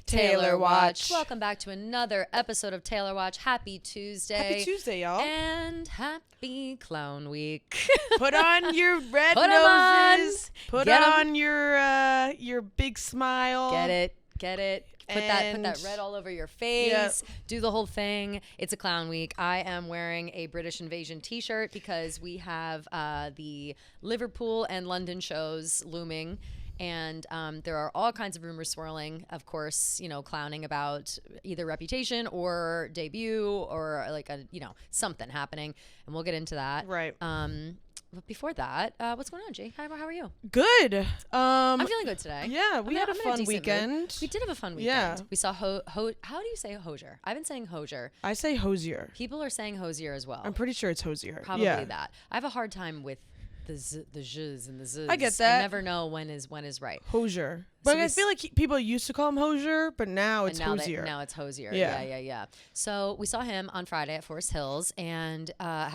Taylor Watch. Welcome back to another episode of Taylor Watch. Happy Tuesday. Happy Tuesday, y'all. And happy Clown Week. Put on your red noses. Put on your big smile. Get it. Put that red all over your face. Yep. Do the whole thing. It's a clown week. I am wearing a British Invasion t-shirt because we have the Liverpool and London shows looming. And there are all kinds of rumors swirling, of course, clowning about either reputation or debut or something happening. And we'll get into that. Right. But before that, what's going on, Jay? How are you? Good. I'm feeling good today. Yeah, we had a fun weekend. Mood. We did have a fun weekend. Yeah. We saw how do you say Hozier? I've been saying Hozier. I say Hozier. People are saying Hozier as well. I'm pretty sure it's Hozier. Probably that. I have a hard time with the z's and the z's. I get that. I never know when is right. Hozier. But I feel like people used to call him Hozier, but now it's Hozier. Now it's Hozier. Yeah. So we saw him on Friday at Forest Hills, and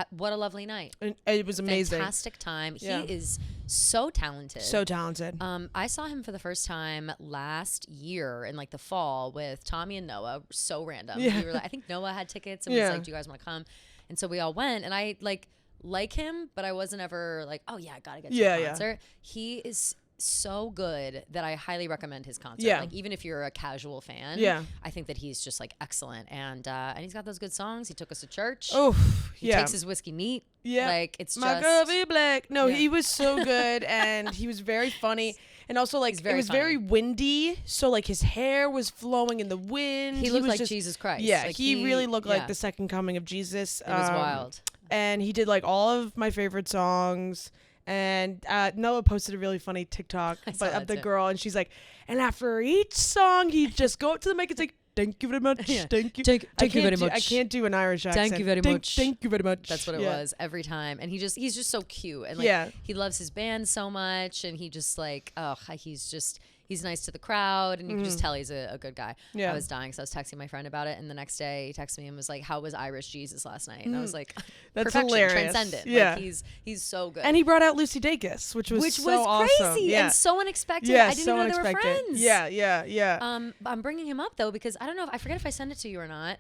what a lovely night. And it was amazing. Fantastic time. Yeah. He is so talented. So talented. I saw him for the first time last year in the fall with Tommy and Noah. So random. Yeah. We were I think Noah had tickets and was like, "Do you guys want to come?" And so we all went, and I like him, but I wasn't ever I gotta get to the concert. He is so good that I highly recommend his concert. Yeah. Even if you're a casual fan, I think that he's just excellent, and he's got those good songs. He took us to church. Oh, he takes his whiskey neat. Yeah, it's my just girl be black. No, he was so good, and he was very funny. And also, it was very windy, so his hair was flowing in the wind. He looked like Jesus Christ. Yeah, he really looked like the second coming of Jesus. It was wild. And he did all of my favorite songs. And Noah posted a really funny TikTok of the girl, and she's like, and after each song, he'd just go up to the mic and say, "Thank you very much. Thank you. Thank you very much. I can't do an Irish accent. Thank you very much. Thank you very much." That's what it was every time. And he's just so cute. And he loves his band so much. And he just he's nice to the crowd. And you can just tell he's a good guy. Yeah. I was dying. So I was texting my friend about it. And the next day he texted me and was like, "How was Irish Jesus last night?" And I was like, that's perfection, hilarious. Transcendent. Yeah. He's so good. And he brought out Lucy Dacus, which was crazy awesome. and so unexpected. Yeah, I didn't know they were friends. Yeah. I'm bringing him up though because I don't know I forget if I sent it to you or not.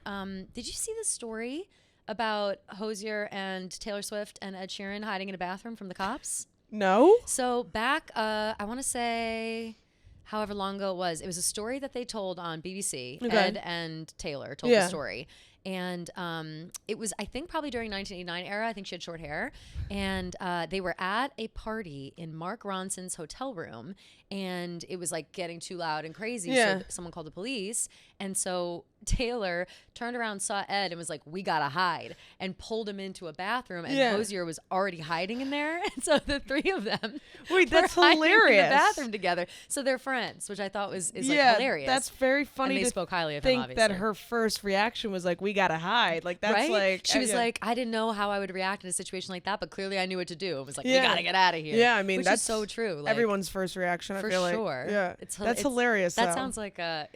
Did you see the story about Hozier and Taylor Swift and Ed Sheeran hiding in a bathroom from the cops? No. So back, I want to say, however long ago it was a story that they told on BBC. Okay. Ed and Taylor told the story. And it was, I think, probably during 1989 era. I think she had short hair. And they were at a party in Mark Ronson's hotel room. And it was getting too loud and crazy. Yeah. So someone called the police. And so Taylor turned around, saw Ed, and was like, "We gotta hide," and pulled him into a bathroom. And Hozier was already hiding in there. And so the three of them that's were hilarious. in the bathroom together. So they're friends, which I thought is hilarious. That's very funny. And they spoke highly of him, obviously. That her first reaction was "We gotta hide." That's right? She was like, "I didn't know how I would react in a situation like that, but clearly I knew what to do." It was "We gotta get out of here." Yeah, I mean, which is so true. Everyone's first reaction. I feel sure. Yeah, that's hilarious. That sounds like a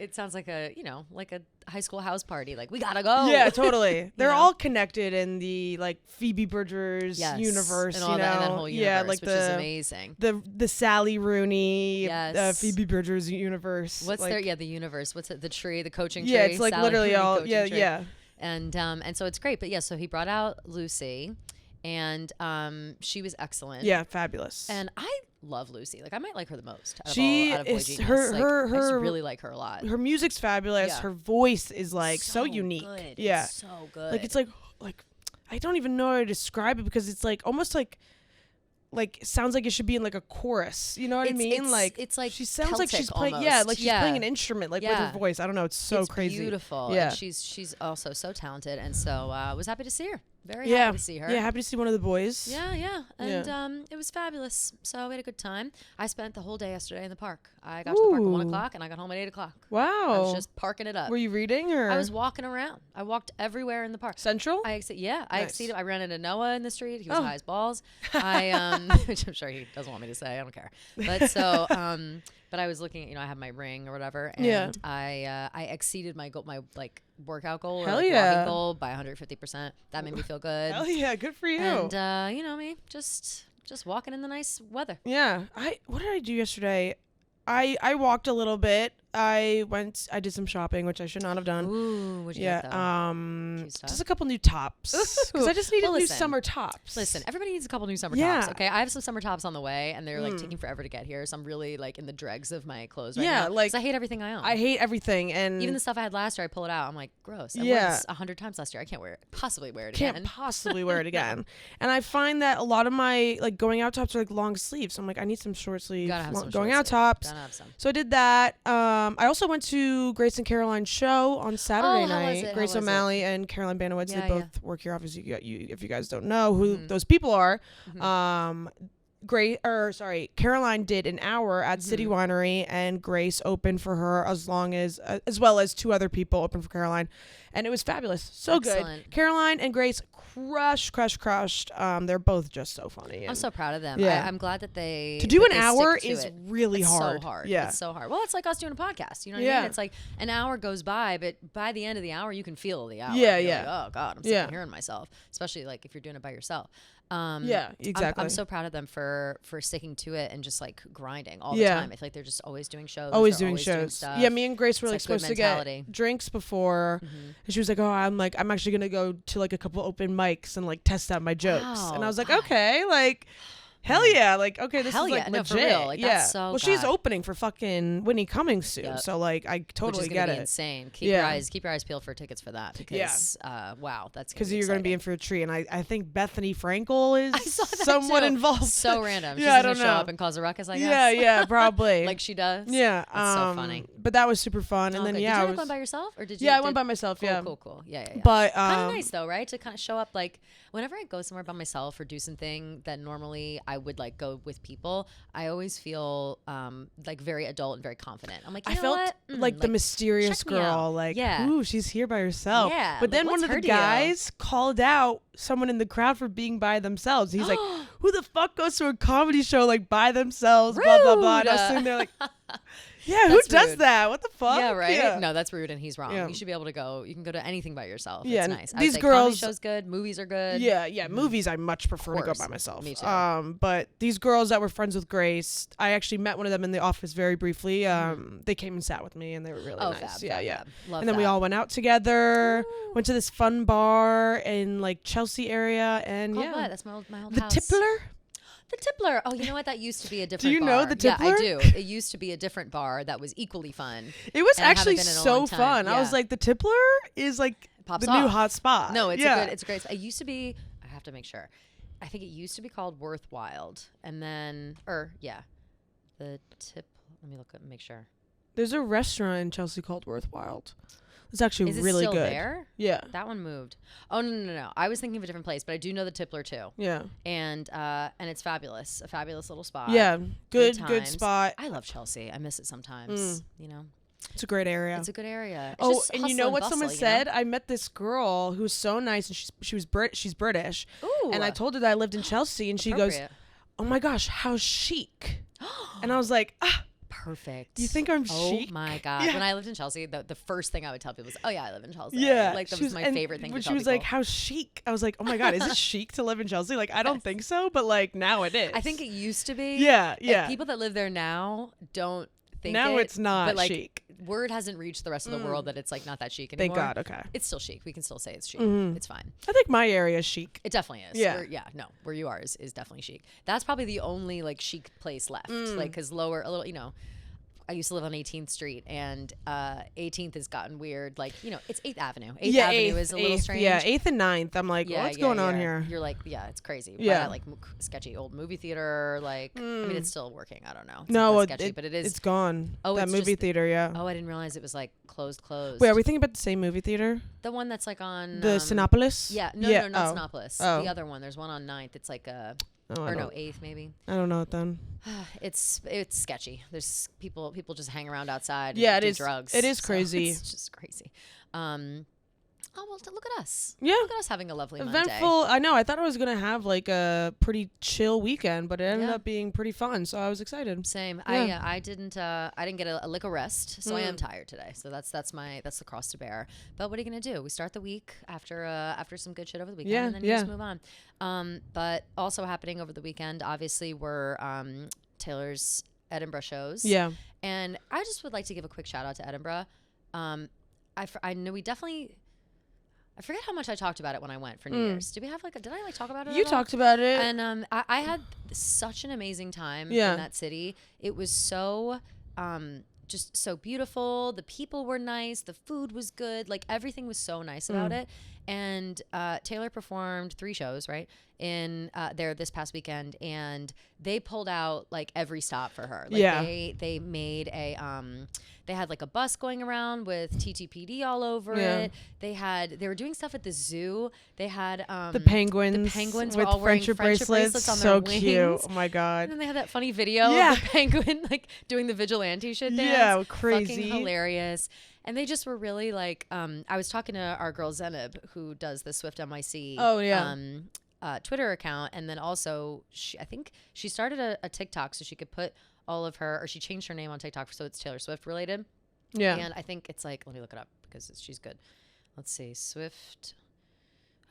high school house party. We gotta go. Yeah, totally. They're all connected in the Phoebe Bridgers universe, and all that whole universe, which is amazing. The Sally Rooney, Phoebe Bridgers universe. What's the universe? What's it? The tree, the coaching tree. Yeah, it's Sally literally Rooney all. Tree. Yeah. And so it's great. But so he brought out Lucy, and she was excellent. Yeah, fabulous. And I love Lucy. I might like her the most. Out of Boy Genius. Her. I just really like her a lot. Her music's fabulous. Yeah. Her voice is so unique. Good. Yeah, it's so good. It's I don't even know how to describe it because it's almost it sounds like it should be in a chorus. You know what I mean? It's like she sounds Celtic like she's playing. almost. Yeah, she's playing an instrument with her voice. I don't know. It's so crazy. Beautiful. Yeah, and she's also so talented, and so was happy to see her. Very happy to see her. Yeah, happy to see one of the boys. Yeah. And it was fabulous. So we had a good time. I spent the whole day yesterday in the park. I got to the park at 1 o'clock and I got home at 8 o'clock. Wow. I was just parking it up. Were you reading or? I was walking around. I walked everywhere in the park. Central? I exceeded. I ran into Noah in the street. He was high as balls. Which I'm sure he doesn't want me to say. I don't care. But so, but I was looking at, I have my ring or whatever. And I exceeded my goal, my workout goal or walking goal by 150%. That made me feel good. Hell yeah, good for you. And me, just walking in the nice weather. Yeah. What did I do yesterday? I walked a little bit. I did some shopping, which I should not have done. Ooh, what'd you get, though? Just a couple new tops. Because I just needed new summer tops. Listen, everybody needs a couple new summer tops, okay? I have some summer tops on the way, and they're like taking forever to get here, so I'm really like in the dregs of my clothes right now. Like, I hate everything I own. I hate everything, and even the stuff I had last year, I pull it out. I'm like, gross. I wore this 100 times last year. I can't possibly wear it again. Can't possibly wear it again. And I find that a lot of my like going out tops are like long sleeves. So I'm like, I need some short sleeve going out tops. Gotta have some. So I did that. I also went to Grace and Caroline's show on Saturday night. Grace O'Malley and Caroline Banowitz. They both work here. Obviously, if you guys don't know who those people are, Caroline did an hour at City Winery, and Grace opened for her as well as 2 other people opened for Caroline, and it was fabulous. So excellent. Good. Caroline and Grace crushed. They're both just so funny. I'm so proud of them. Yeah. I'm glad that they to do an hour is really hard. So hard. Yeah, it's so hard. Well, it's like us doing a podcast. You know what I mean? It's like an hour goes by, but by the end of the hour, you can feel the hour. Yeah, You're like, oh God, I'm sick of hearing myself. Especially like if you're doing it by yourself. Exactly. I'm so proud of them for sticking to it and just like grinding all the time. I feel like they're just always doing shows. Always doing stuff. Yeah, me and Grace were like supposed to get drinks before, and she was like, "Oh, I'm actually gonna go to like a couple open mics and like test out my jokes." And I was like, "Okay, like." Hell yeah. Like, okay, this is like legit. No, for real. Like, that's so well, she's opening for fucking Whitney Cummings soon. Yep. So like I totally get it. Insane. Keep your eyes peeled for tickets for that because wow, that's because you're going to be in for a treat. And I think Bethany Frankel is somewhat involved. So random. She's gonna show up and cause a ruckus, I guess. Yeah, probably. Like she does. Yeah. That's so funny. But that was super fun. And then did you end up going by yourself or did you? Yeah, I went by myself. Cool. Yeah. But kind of nice though, right? To kind of show up like whenever I go somewhere by myself or do something that normally I would like go with people, I always feel like very adult and very confident. I'm like, I felt like the mysterious girl, like, ooh, she's here by herself. Yeah. But then one of the guys called out someone in the crowd for being by themselves. He's like, who the fuck goes to a comedy show like by themselves? Rude. Blah blah blah. And I was sitting there like. Yeah, who does that? What the fuck? Yeah, right? Yeah. No, that's rude and he's wrong. You should be able to go. You can go to anything by yourself. Yeah, it's nice. These girls. Comedy show's good. Movies are good. Yeah. Movies I much prefer to go by myself. Me too. But these girls that were friends with Grace, I actually met one of them in the office very briefly. They came and sat with me and they were really nice. Fab, yeah. Love and then we all went out together, went to this fun bar in like Chelsea area and what? That's my old house. The Tippler? The Tippler. Oh, you know what? That used to be a different bar. Do you know the Tippler? Yeah, I do. It used to be a different bar that was equally fun. It was actually so fun. Yeah. I was like, the Tippler is like the new hot spot. No, it's a great spot. It used to be, I have to make sure. I think it used to be called Worthwhile. And then, the let me look up and make sure. There's a restaurant in Chelsea called Worthwhile. It's actually Is it really still good. There? Yeah. That one moved. Oh no. I was thinking of a different place, but I do know the Tippler too. Yeah. And it's fabulous. A fabulous little spot. Yeah. Good spot. I love Chelsea. I miss it sometimes. You know. It's a great area. It's a good area. It's and you know what someone said? I met this girl who's so nice, and she's British. Ooh. And I told her that I lived in Chelsea, and she goes, "Oh my gosh, how chic!" And I was like, Perfect. You think I'm chic? Oh my God. Yeah. When I lived in Chelsea, the first thing I would tell people was, oh yeah, I live in Chelsea. Yeah. Like that was my favorite thing to tell people. She was like, how chic? I was like, oh my God, is it chic to live in Chelsea? Like, I don't think so, but like now it is. I think it used to be. Yeah. Like, people that live there now don't think now it's not but like, chic. Word hasn't reached the rest of the world that it's like not that chic anymore. Thank God. Okay. It's still chic. We can still say it's chic. It's fine. I think my area is chic. It definitely is. Yeah. Where you are is definitely chic. That's probably the only like chic place left. Like, cause lower, a little, you know, I used to live on 18th Street, and 18th has gotten weird. Like, you know, it's 8th Avenue. 8th Avenue is a little strange. Yeah, 8th and 9th. I'm like, what's going on here? You're like, it's crazy. Yeah. But like sketchy old movie theater. Like, I mean, it's still working. I don't know. It's no, not sketchy, but it is. It's gone. Oh, that movie theater, yeah. Oh, I didn't realize it was like closed. Wait, are we thinking about the same movie theater? The one that's like on. The Sinopolis? Yeah. No, not Sinopolis. The other one. There's one on 9th. It's like a. Or no, 8th maybe. I don't know it then. It's sketchy. There's people just hang around outside. Yeah, and it do is. Drugs. It is crazy. It's just crazy. Oh well, look at us. Yeah, look at us having a lovely eventful. Monday. I know. I thought I was gonna have like a pretty chill weekend, but it ended up being pretty fun. So I was excited. Same. Yeah. I didn't get a lick of rest, so I am tired today. So that's the cross to bear. But what are you gonna do? We start the week after some good shit over the weekend, and then you just move on. But also happening over the weekend, obviously, were Taylor's Edinburgh shows. Yeah. And I just would like to give a quick shout out to Edinburgh. I know we definitely, I forget how much I talked about it when I went for New Year's. Did I talk about it You at all? talked about it. And I had such an amazing time in that city. It was so, just so beautiful. The people were nice. The food was good. Like everything was so nice about it. And Taylor performed 3 shows, right, in there this past weekend, and they pulled out like every stop for her. Like they made a they had like a bus going around with TTPD all over it. They were doing stuff at the zoo. They had the penguins with were all friendship bracelets on so their wings. cute. Oh my god. And then they had that funny video of the penguin like doing the vigilante shit dance. Yeah, crazy. Fucking hilarious. And they just were really like, I was talking to our girl Zenib, who does the Swift NYC Twitter account. And then also, I think she started a TikTok so she could put all of her, or she changed her name on TikTok so it's Taylor Swift related. Yeah. And I think it's like, let me look it up because she's good. Let's see, Swift.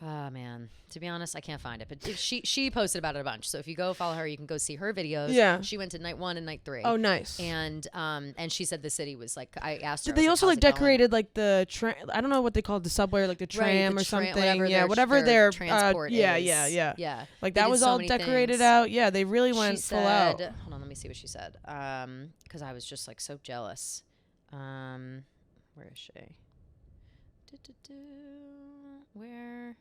Oh man, to be honest, I can't find it, but she posted about it a bunch. So if you go follow her, you can go see her videos. Yeah, she went to night 1 and night 3. Oh, nice. And she said the city was like, I asked her. Did they also like decorated like the I don't know what they called the subway, or like the tram or something. Whatever their transport is. Yeah. Like that was all decorated out. Yeah, they really went full out. Hold on, let me see what she said. Because I was just like so jealous. Where is she? Where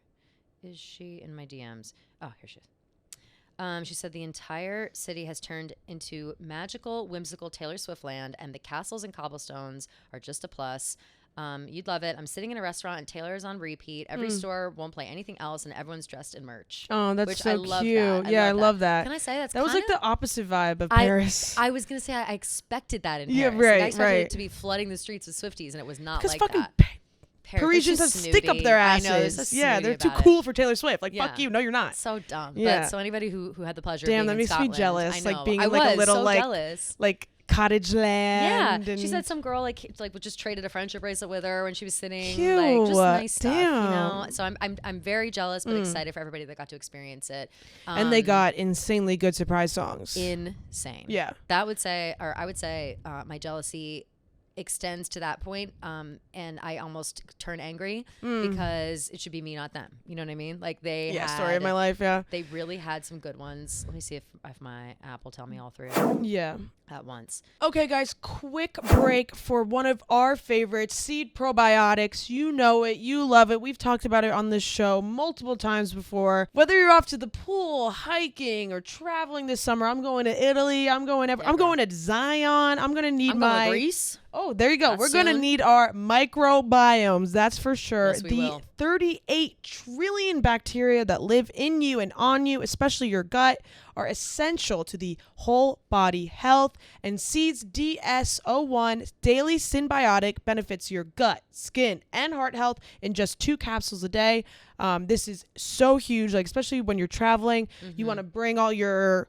is she in my DMs? Oh, here she is. She said the entire city has turned into magical, whimsical Taylor Swift land, and the castles and cobblestones are just a plus. You'd love it. I'm sitting in a restaurant and Taylor is on repeat. Every store won't play anything else, and everyone's dressed in merch. Oh, that's so cute. I love that. Can I say that was like the opposite vibe of Paris? I was gonna say I expected that in Paris. Yeah, right. Like, I expected it to be flooding the streets with Swifties, and it was not like that. Parisians have stick up their asses. They're too cool for Taylor Swift. Like, fuck you. No, you're not. So dumb. Yeah. But so anybody who had the pleasure of being that in makes Scotland, me jealous. I know. Like being in like a little like jealous. Like cottage land. Yeah. And she said some girl like just traded a friendship bracelet with her when she was sitting. Cute. Like just nice stuff. You know. So I'm very jealous, but excited for everybody that got to experience it. And they got insanely good surprise songs. Insane. Yeah. I would say my jealousy extends to that point, and I almost turn angry because it should be me, not them. You know what I mean? Like they story of my life. Yeah, they really had some good ones. Let me see if my app will tell me all 3 at once. Okay, guys, quick break for one of our favorites, Seed Probiotics. You know it, you love it. We've talked about it on this show multiple times before. Whether you're off to the pool, hiking, or traveling this summer, I'm going to Italy. I'm going to Zion. I'm going to need going to Greece. Oh, there you go. We're going to need our microbiomes. That's for sure. Yes, we will. 38 trillion bacteria that live in you and on you, especially your gut, are essential to the whole body health. And Seed's DS-01 Daily Synbiotic benefits your gut, skin, and heart health in just 2 capsules a day. This is so huge, like especially when you're traveling. You want to bring all your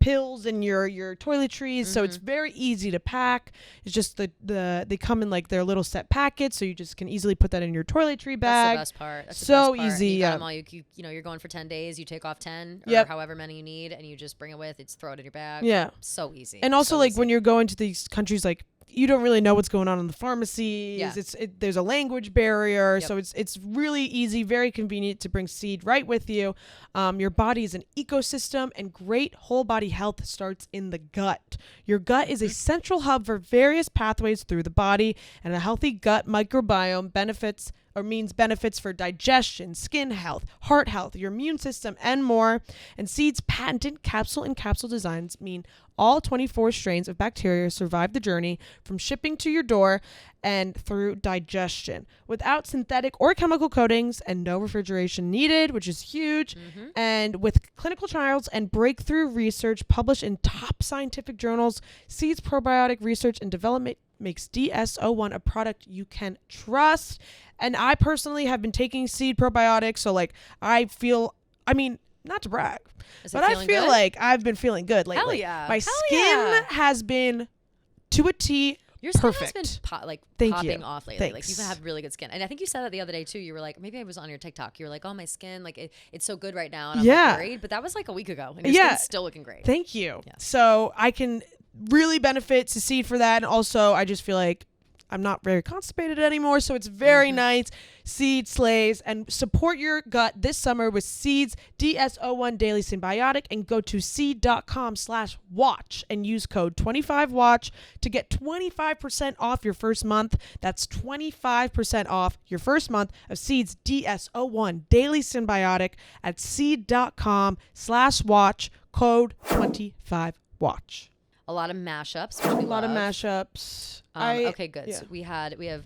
pills and your toiletries, so it's very easy to pack. It's just they come in like their little set packets, so you just can easily put that in your toiletry bag. That's the best part. That's so the best part. Easy. You got yeah. them all. You know, you're going for 10 days. You take off 10 or however many you need, and you just bring it with. It's throw it in your bag. Yeah. So easy. And also when you're going to these countries, like you don't really know what's going on in the pharmacies. Yeah. There's a language barrier, so it's really easy, very convenient to bring Seed right with you. Your body is an ecosystem, and great whole body health starts in the gut. Your gut is a central hub for various pathways through the body, and a healthy gut microbiome means benefits for digestion, skin health, heart health, your immune system, and more. And Seed's patented capsule designs mean all 24 strains of bacteria survive the journey from shipping to your door and through digestion without synthetic or chemical coatings, and no refrigeration needed, which is huge. And with clinical trials and breakthrough research published in top scientific journals, Seed's probiotic research and development makes DS-01 a product you can trust. And I personally have been taking Seed probiotics, so like not to brag, but I feel like I've been feeling good lately. Hell yeah. My skin has been to a T. Your skin perfect. has been popping off lately. Thanks. Like you have really good skin. And I think you said that the other day too. You were like, maybe I was on your TikTok. You were like, oh, my skin, like it's so good right now. And I'm like worried, but that was like a week ago. And your skin's still looking great. Thank you. Yeah. So I can really benefit to Seed for that. And also, I just feel like I'm not very constipated anymore, so it's very nice. Seed slays, and support your gut this summer with Seed's DS01 Daily Symbiotic, and go to seed.com/watch and use code 25watch to get 25% off your first month. That's 25% off your first month of Seed's DS01 Daily Symbiotic at seed.com/watch, code 25watch. A lot of mashups, which we love. Of mashups. Okay, good. Yeah. So we have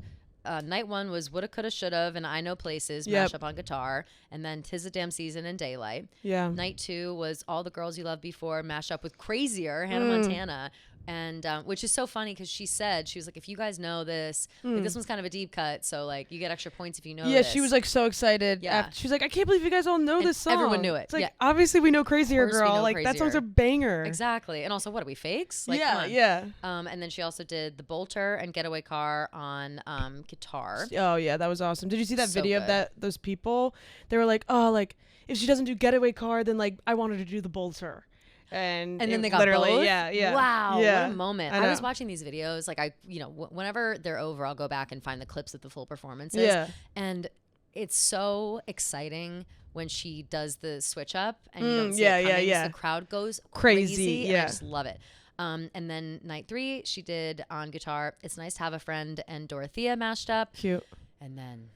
night one was Woulda, Coulda, Shoulda, and I Know Places, mashup on guitar, and then 'Tis a Damn Season and Daylight. Yeah. Night 2 was All the Girls You Loved Before, mashup with Crazier, Hannah Montana. And which is so funny because she was like, if you guys know this, like, this one's kind of a deep cut, so like you get extra points if you know this. Yeah, she was like so excited. Yeah. She was like, I can't believe you guys all know this song. Everyone knew it. It's like, obviously we know Crazier, girl. Like, Crazier. That song's a banger. Exactly. And also, what are we, fakes? Like, yeah. And then she also did The Bolter and Getaway Car on guitar. Oh, yeah, that was awesome. Did you see that video of those people? They were like, oh, like, if she doesn't do Getaway Car, then like I wanted to do The Bolter. And then they got literally both? Yeah. Wow, yeah. what a moment. I was watching these videos, like whenever they're over, I'll go back and find the clips of the full performances. Yeah. And it's so exciting when she does the switch up and you don't see it coming. So the crowd goes crazy. And I just love it. And then night 3, she did on guitar, It's Nice to Have a Friend and Dorothea mashed up. Cute. And then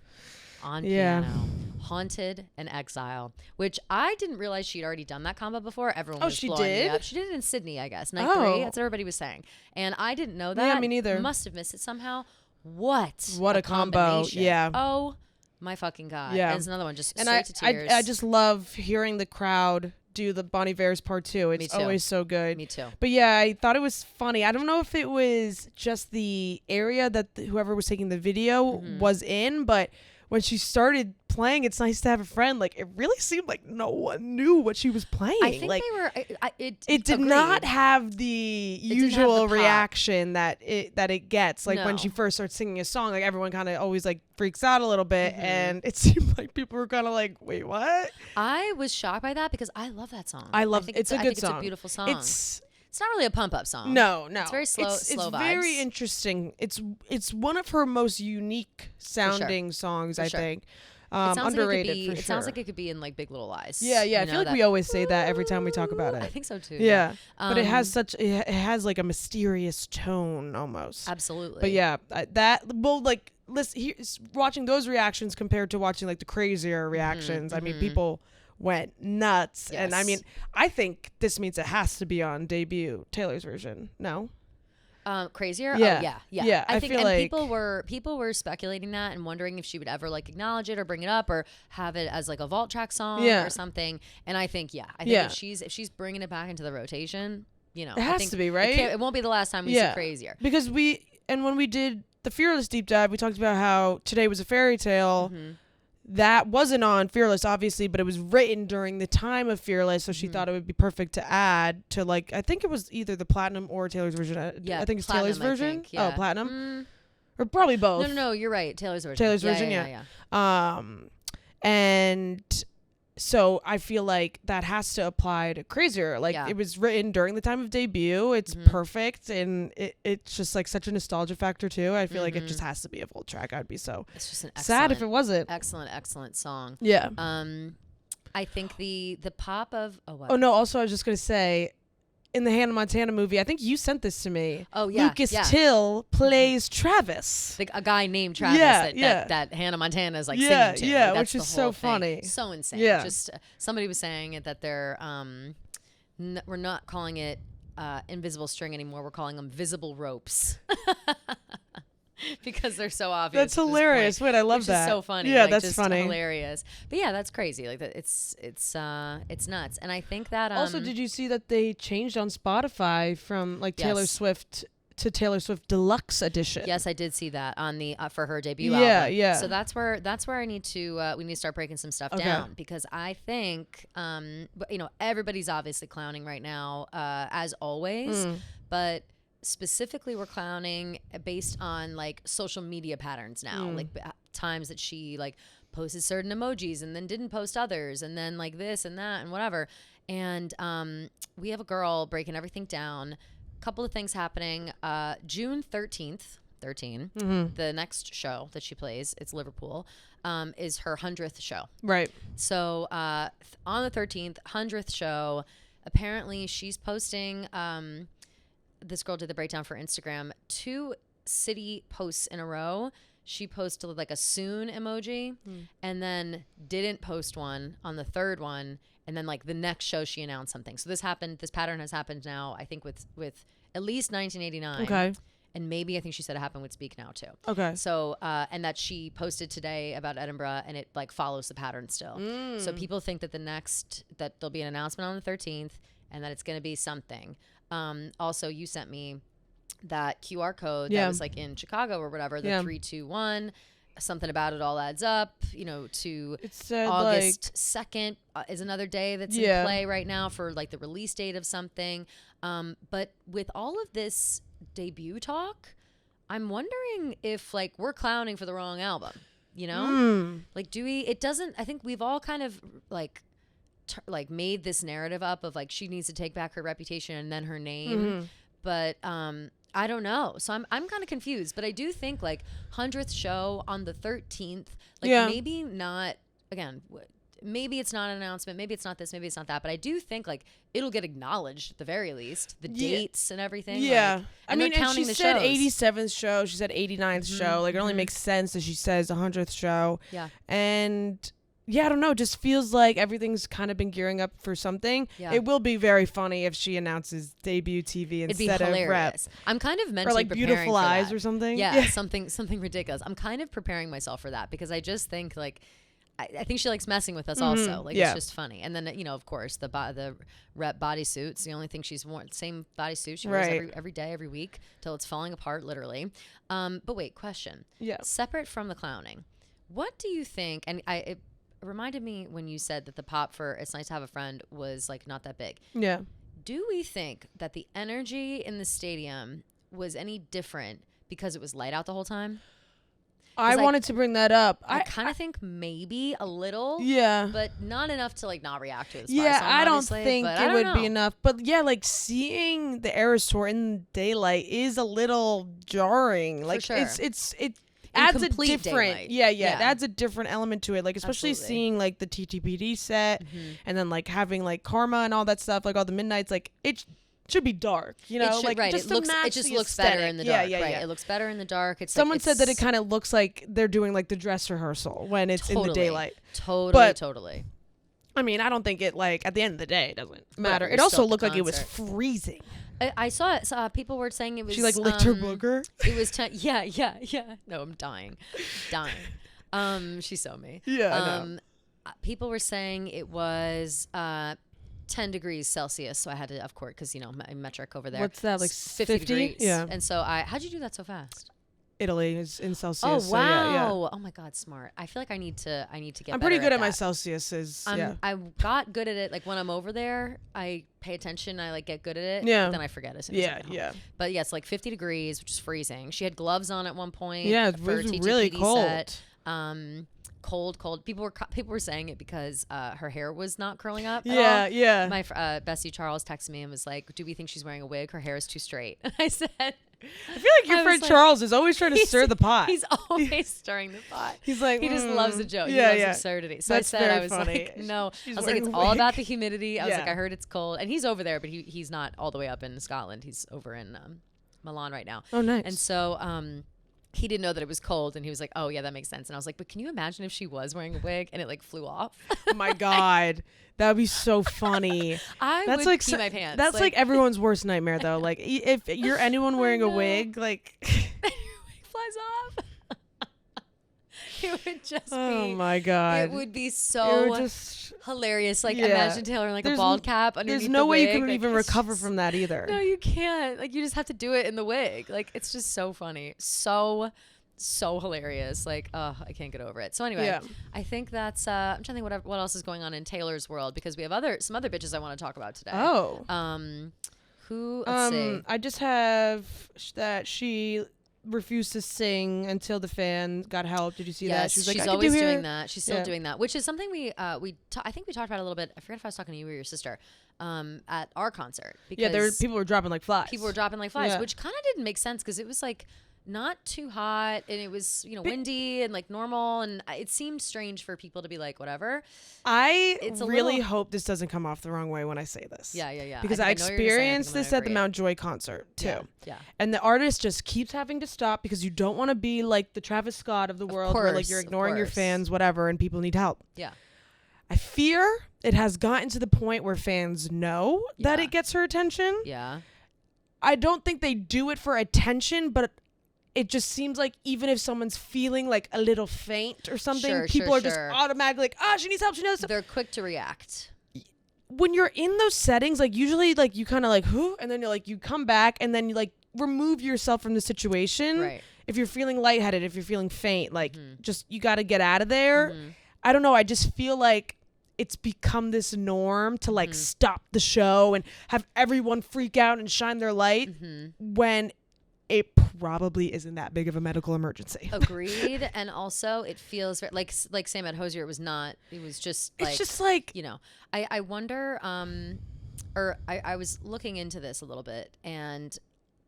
on piano, Haunted and Exile, which I didn't realize she'd already done that combo before. Everyone was blowing me up. She did it in Sydney, I guess. Night 3, that's what everybody was saying. And I didn't know that. Yeah, me neither. Must have missed it somehow. What a combo. Yeah. Oh, my fucking God. Yeah. And it's another one, just straight to tears. I just love hearing the crowd do the Bon Iver's part 2. It's always so good. Me too. But yeah, I thought it was funny. I don't know if it was just the area that whoever was taking the video was in, but when she started playing It's Nice to Have a Friend, like, it really seemed like no one knew what she was playing. I think like, they were. It did not have the usual reaction that it gets. Like, when she first starts singing a song, like, everyone kind of always like freaks out a little bit, and it seemed like people were kind of like, "Wait, what?" I was shocked by that because I love that song. It's a good song. It's a beautiful song. It's not really a pump-up song. No. It's very slow It's vibes. very interesting. It's one of her most unique sounding songs, I think. Underrated for sure. It sounds like it could be in like Big Little Lies. Yeah. I feel like we always say that every time we talk about it. I think so too. Yeah. But it has like a mysterious tone almost. Absolutely. But yeah, watching those reactions compared to watching like the Crazier reactions. I mean, people went nuts. Yes. And I mean, I think this means it has to be on debut Taylor's version. No? Crazier? Yeah. Oh, yeah. I think feel like people were speculating that and wondering if she would ever like acknowledge it or bring it up or have it as like a vault track song or something. And I think if she's bringing it back into the rotation, it has to be, right? It won't be the last time we see Crazier. Because when we did the Fearless deep dive, we talked about how Today Was a Fairy Tale. That wasn't on Fearless, obviously, but it was written during the time of Fearless, so she thought it would be perfect to add to, like, I think it was either the Platinum or Taylor's version. I think it's Taylor's version. Oh, Platinum? Or probably both. No, you're right. Taylor's version. Taylor's version, yeah. And so I feel like that has to apply to Crazier. Like, it was written during the time of debut. It's perfect, and it's just like such a nostalgia factor too. I feel like it just has to be a full track. I'd be so sad if it wasn't. Excellent song. Yeah. I think the pop of what? Oh no, also I was just gonna say, in the Hannah Montana movie, I think you sent this to me. Oh yeah, Lucas Till plays Travis, a guy named Travis. That Hannah Montana is like singing to. Yeah, which is so funny, so insane. Yeah, just somebody was saying that they're we're not calling it invisible string anymore. We're calling them visible ropes. Because they're so obvious. That's hilarious. Wait, I love that. It's so funny. Yeah, like, that's just funny. Hilarious. But yeah, that's crazy. Like it's nuts. And I think that also, did you see that they changed on Spotify from like Taylor Swift to Taylor Swift Deluxe Edition? Yes, I did see that on the for her debut album. Yeah. So that's where I need to we need to start breaking some stuff down, because I think everybody's obviously clowning right now as always, but specifically we're clowning based on like social media patterns now, like times that she like posted certain emojis and then didn't post others, and then like this and that and whatever. And we have a girl breaking everything down couple of things happening. June 13th, the next show that she plays, it's Liverpool, is her 100th show. Right. So on the 13th, 100th show, apparently she's posting, this girl did the breakdown for Instagram, 2 city posts in a row. She posted like a soon emoji and then didn't post one on the third one. And then like the next show she announced something. So this pattern has happened now, I think with at least 1989. Okay. And maybe I think she said it happened with Speak Now too. Okay. So, and that she posted today about Edinburgh and it like follows the pattern still. So people think that that there'll be an announcement on the 13th and that it's going to be something. Also, you sent me that QR code that was like in Chicago or whatever, the 321, something about it all adds up, to August 2nd is another day that's in play right now for like the release date of something. But with all of this debut talk, I'm wondering if like we're clowning for the wrong album, like I think we've all kind of like made this narrative up of like she needs to take back her reputation and then her name. But I don't know. So I'm kind of confused, but I do think like 100th show on the 13th, like maybe not, again, maybe it's not an announcement, maybe it's not this, maybe it's not that, but I do think like it'll get acknowledged at the very least, the dates and everything. Yeah. Like, I mean, and she said shows. 87th show, she said 89th show. Like it only makes sense that she says 100th show. Yeah. And I don't know. Just feels like everything's kind of been gearing up for something. Yeah. It will be very funny if she announces debut TV instead of rep. I'm kind of mentally or like preparing Beautiful for Eyes that. or something. Yeah, something ridiculous. I'm kind of preparing myself for that because I just think like I think she likes messing with us also. Like it's just funny. And then of course the rep bodysuit's the only thing she's worn. Same bodysuit she wears every day, every week till it's falling apart literally. But wait, question. Yeah. Separate from the clowning, what do you think? And it reminded me when you said that the pop for It's Nice to Have a Friend was like not that big. Yeah. Do we think that the energy in the stadium was any different because it was light out the whole time? I wanted to bring that up. I kind of think maybe a little. Yeah. But not enough to like not react to this. Yeah, I don't think it would be enough. But yeah, like seeing the Eras Tour in daylight is a little jarring. Like sure. it adds a different daylight. it adds a different element to it, like especially seeing like the TTPD set and then like having like Karma and all that stuff, like all the midnights, like it should be dark, like just it just looks better in the dark. It looks better in the dark. It's someone said that it kind of looks like they're doing like the dress rehearsal when it's in the daylight. Totally. I mean, I don't think it like at the end of the day it doesn't matter. It also looked like it was freezing. I saw it. People were saying it was. She like licked her booger. It was yeah. No, I'm dying. She saw me. Yeah. I know. People were saying it was 10 degrees Celsius, so I had to, of course, because my metric over there. What's that, like 50 degrees? Yeah. And so how'd you do that so fast? Italy is in Celsius. Oh wow! So yeah. Oh my God, smart. I feel like I need to get. I'm pretty good at my Celsiuses. Yeah. I got good at it. Like when I'm over there, I pay attention. I like get good at it. Yeah. But then I forget as soon as I get home. Yeah. But yeah, it's like 50 degrees, which is freezing. She had gloves on at one point. Yeah, it was really cold. Set. Cold. People were saying it because her hair was not curling up. Yeah. My Bessie Charles texted me and was like, "Do we think she's wearing a wig? Her hair is too straight." And I said, "I feel like your friend Charles is always trying to stir the pot. He's always stirring the pot. He's like, he just loves a joke. Yeah, he loves absurdity." So That's I was funny. like, "No." She's I was like, "It's all about the humidity." I was like, Yeah. "I heard it's cold," and he's over there, but he's not all the way up in Scotland. He's over in Milan right now. Oh, nice. And so he didn't know that it was cold, and he was like, "Oh yeah, that makes sense." And I was like, "But can you imagine if she was wearing a wig and it like flew off?" Oh my God, that would be so funny. That's would like pee my pants. That's like everyone's worst nightmare, though. Like if you're anyone wearing a wig, like your wig flies off. It would just be. Oh my God. It would be so hilarious. Like imagine Taylor in like a bald cap underneath. There's no way wig. you can even recover from that either. No, you can't. Like you just have to do it in the wig. Like it's just so funny. So hilarious. Like, oh, I can't get over it. So anyway, I think that's I'm trying to think what else is going on in Taylor's world, because we have some other bitches I want to talk about today. Oh. Let's see. I just have that she refused to sing until the fan got help. Did you see that? She was like, she's always doing that. She's still doing that, which is something I think we talked about a little bit. I forget if I was talking to you or your sister. at our concert. Because people were dropping like flies. Which kind of didn't make sense because it was like not too hot and it was, windy and like normal, and it seemed strange for people to be like, whatever. I really hope this doesn't come off the wrong way when I say this. Yeah. Because I experienced this at the Mount Joy concert too. Yeah. And the artist just keeps having to stop because you don't want to be like the Travis Scott of the world where like you're ignoring your fans, whatever, and people need help. Yeah. I fear it has gotten to the point where fans know that it gets her attention. Yeah. I don't think they do it for attention, but it just seems like even if someone's feeling like a little faint or something, people are just automatically like, she needs help. She knows. They're quick to react. When you're in those settings, like usually like you kind of like, whoo, and then you're like, you come back and then you like remove yourself from the situation. Right. If you're feeling lightheaded, if you're feeling faint, like just, you got to get out of there. I don't know. I just feel like it's become this norm to like stop the show and have everyone freak out and shine their light when it probably isn't that big of a medical emergency. Agreed. And also it feels like same at Hozier. It was just like, it's just like, I wonder, I was looking into this a little bit, and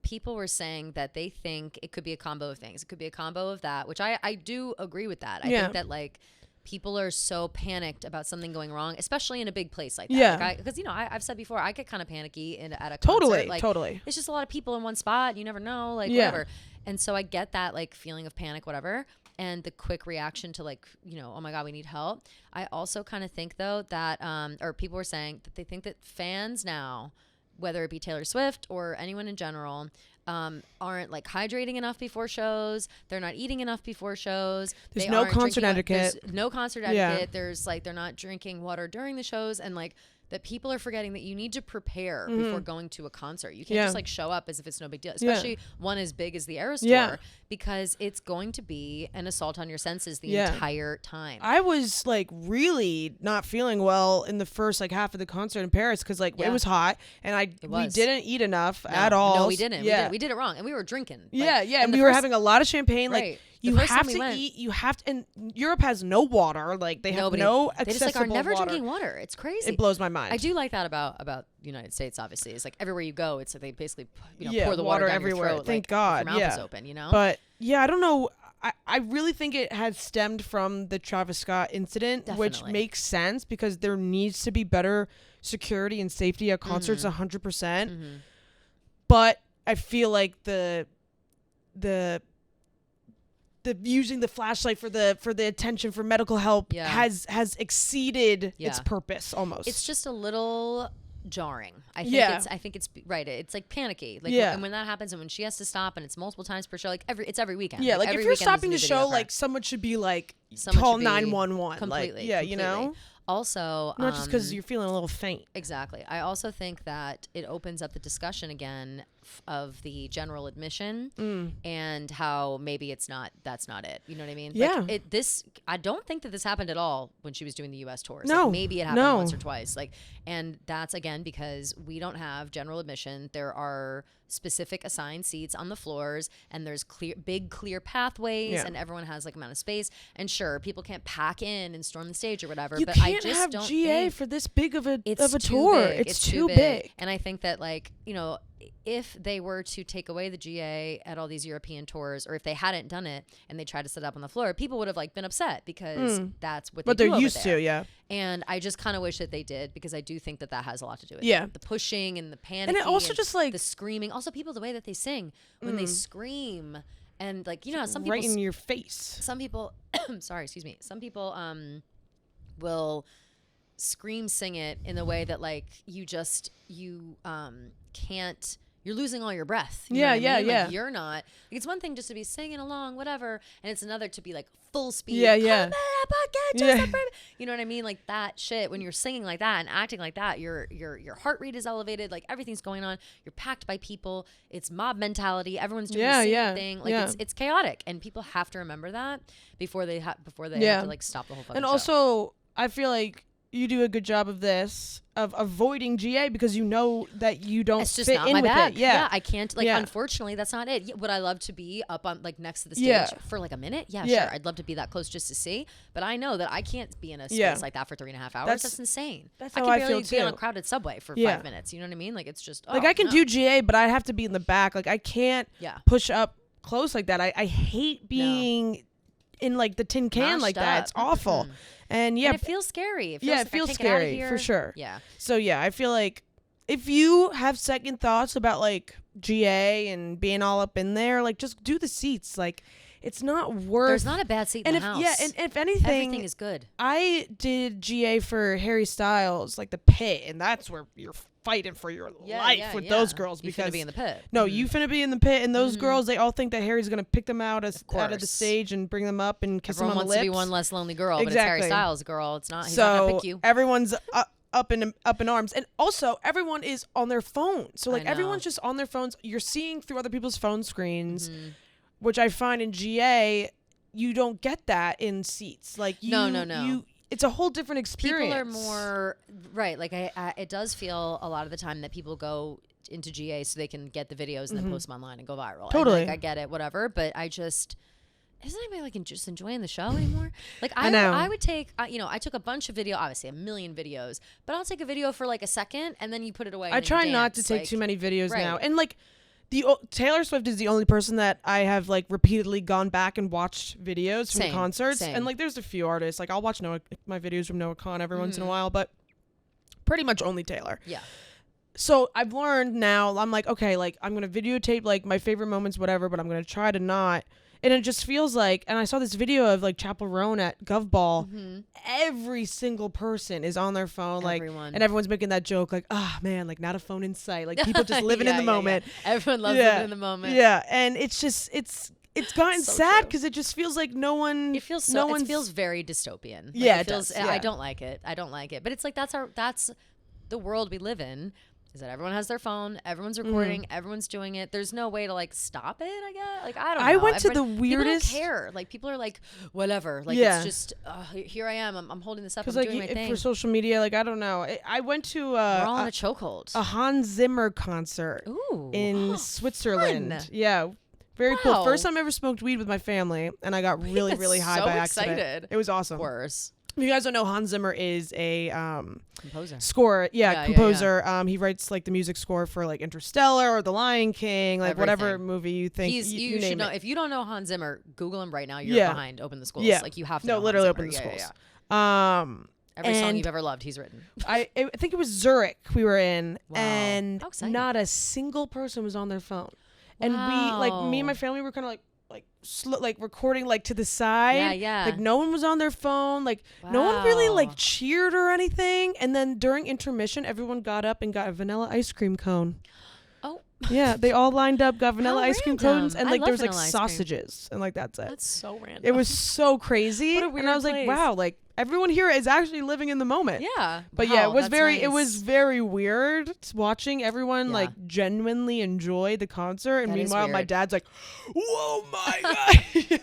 people were saying that they think it could be a combo of things. It could be a combo of that, which I do agree with that. I think that like people are so panicked about something going wrong, especially in a big place like that. Yeah. Because I've said before, I get kind of panicky at a concert. Totally. It's just a lot of people in one spot. You never know, whatever. And so I get that like feeling of panic, whatever, and the quick reaction to like, oh my God, we need help. I also kind of think though that, or people were saying that they think that fans now, whether it be Taylor Swift or anyone in general, aren't like hydrating enough before shows. They're not eating enough before shows. There's no concert etiquette. There's no concert etiquette. There's like, they're not drinking water during the shows, and like that people are forgetting that you need to prepare before going to a concert. You can't just like show up as if it's no big deal, especially one as big as the Eras Tour, because it's going to be an assault on your senses the entire time. I was like really not feeling well in the first like half of the concert in Paris because like it was hot and we didn't eat enough at all. No, we didn't. We did it wrong, and we were drinking. And we were having a lot of champagne. Right. Like you have to eat. You have to. And Europe has no water. Like they have no accessible water. They just like are never drinking water. It's crazy. It blows my mind. I do like that about the United States. Obviously, it's like everywhere you go, it's like they basically pour the water down everywhere. Your throat. Thank like, God. If your mouth is open. But I don't know. I really think it has stemmed from the Travis Scott incident, which makes sense because there needs to be better security and safety at concerts 100%. But I feel like the using the flashlight for the attention for medical help has exceeded its purpose almost. It's just a little jarring. I think it's right. It's like panicky. Like and when that happens and when she has to stop and it's multiple times per show, like it's every weekend. Yeah, like if you're stopping the show, like someone should be like call 911. Completely. Like, completely. Also, not just because you're feeling a little faint. Exactly. I also think that it opens up the discussion again of the general admission and how maybe that's not it. You know what I mean? Yeah. Like I don't think that this happened at all when she was doing the U.S. tours. No. Like maybe it happened once or twice. And that's again because we don't have general admission. There are specific assigned seats on the floors, and there's big clear pathways, and everyone has like amount of space. And sure, people can't pack in and storm the stage or whatever. You but can't I just have don't GA think for this big of a it's tour. Big. It's too big. And I think that if they were to take away the GA at all these European tours, or if they hadn't done it and they tried to set up on the floor, people would have been upset because that's what they're used to. Yeah. And I just kind of wish that they did, because I do think that has a lot to do with it. The pushing and the panic. And it also just like the screaming. Also people, the way that they sing when they scream, and some people right in your face. Some people, sorry, excuse me. Some people will sing it in the way that you can't, you're losing all your breath. You know what I mean? Yeah. You're not. It's one thing just to be singing along, whatever, and it's another to be full speed. Yeah. You know what I mean? Like that shit. When you're singing like that and acting like that, your heart rate is elevated. Like everything's going on. You're packed by people. It's mob mentality. Everyone's doing the same thing. It's chaotic, and people have to remember that before they have to stop the whole fucking show. And also, I feel like you do a good job of this, of avoiding GA because you know that you don't it's just fit not in my with bag. it. Yeah. I can't, like, unfortunately, that's not it. Would I love to be up on, like, next to the stage for, like, a minute? Yeah, sure. I'd love to be that close just to see. But I know that I can't be in a space like that for 3.5 hours. That's insane. That's I how can I barely feel be on a too. crowded subway for 5 minutes. You know what I mean? Like, it's just, like, I can do GA, but I have to be in the back. Like, I can't push up close like that. I hate being in, like, the tin can like that. It's awful. And and it feels scary. It feels scary for sure. Yeah. So I feel like if you have second thoughts about, like, GA and being all up in there, like, just do the seats. Like, it's not worth. There's not a bad seat in the house. Yeah, and if anything, everything is good. I did GA for Harry Styles, like the pit, and that's where you're fighting for your life with those girls. You finna be in the pit. No, you finna be in the pit, and those girls, they all think that Harry's gonna pick them out of the stage and bring them up and kiss them on the lips. Everyone wants to be one less lonely girl, but it's Harry Styles, girl. It's not. He's not gonna pick you. Everyone's up in arms, and also everyone is on their phone. So, like, everyone's just on their phones. You're seeing through other people's phone screens, which I find in GA. You don't get that in seats. Like, no. It's a whole different experience. People are more right. Like, it does feel a lot of the time that people go into GA so they can get the videos and then post them online and go viral. Totally, and, like, I get it, whatever. But I just isn't anybody, like, just enjoying the show anymore? Like, I would take, I took a bunch of video, obviously a million videos, but I'll take a video for, like, a second and then you put it away. I try not to take too many videos now, and, like. Taylor Swift is the only person that I have, like, repeatedly gone back and watched videos from concerts. And, like, there's a few artists. Like, I'll watch my videos from Noah Kahan every once in a while, but pretty much only Taylor. Yeah. So I've learned now, I'm like, okay, like, I'm going to videotape, like, my favorite moments, whatever, but I'm going to try to not. And it just feels like, and I saw this video of, like, Chappell Roan at Gov Ball. Every single person is on their phone, like, and everyone's making that joke, like, man, like, not a phone in sight, like, people just living in the moment. Everyone loves living in the moment. Yeah, and it's just it's gotten so sad because it just feels like no one. It feels it feels very dystopian. Like, it does. I don't like it. But it's like that's the world we live in. Is that everyone has their phone, everyone's recording, everyone's doing it. There's no way to, like, stop it, I guess. Like, I don't know. I went to the weirdest. People don't care. Like, people are like, whatever. Like, it's just, here I am. I'm holding this up. I'm doing my thing. For social media, like, I don't know. I went to we're all in a chokehold. A Hans Zimmer concert in Switzerland. Fun. Yeah. Very cool. First time I ever smoked weed with my family, and I got really, really high by accident. Excited. It was awesome. Worse. If you guys don't know, Hans Zimmer is a composer. Composer. He writes, like, the music score for, like, Interstellar or The Lion King, like, whatever movie you think. You should know. If you don't know Hans Zimmer, Google him right now. You're behind. Open the Schools. Yeah. Like, you have to. No, know literally Hans open the Zimmer. schools. Every song you've ever loved, he's written. I think it was Zurich we were in, wow. and not a single person was on their phone. Wow. And we, like, me and my family were kind of like recording, like, to the side. Yeah. Like, no one was on their phone. Like, no one really, like, cheered or anything. And then during intermission, everyone got up and got a vanilla ice cream cone. Oh. Yeah, they all lined up, got vanilla ice cream cones, and, like, there was, like, sausages, and, like, that's it. That's so random. It was so crazy. What a weird and I was like, wow, like, everyone here is actually living in the moment. Yeah. But it was very weird watching everyone like genuinely enjoy the concert. And meanwhile, my dad's like, whoa, my God.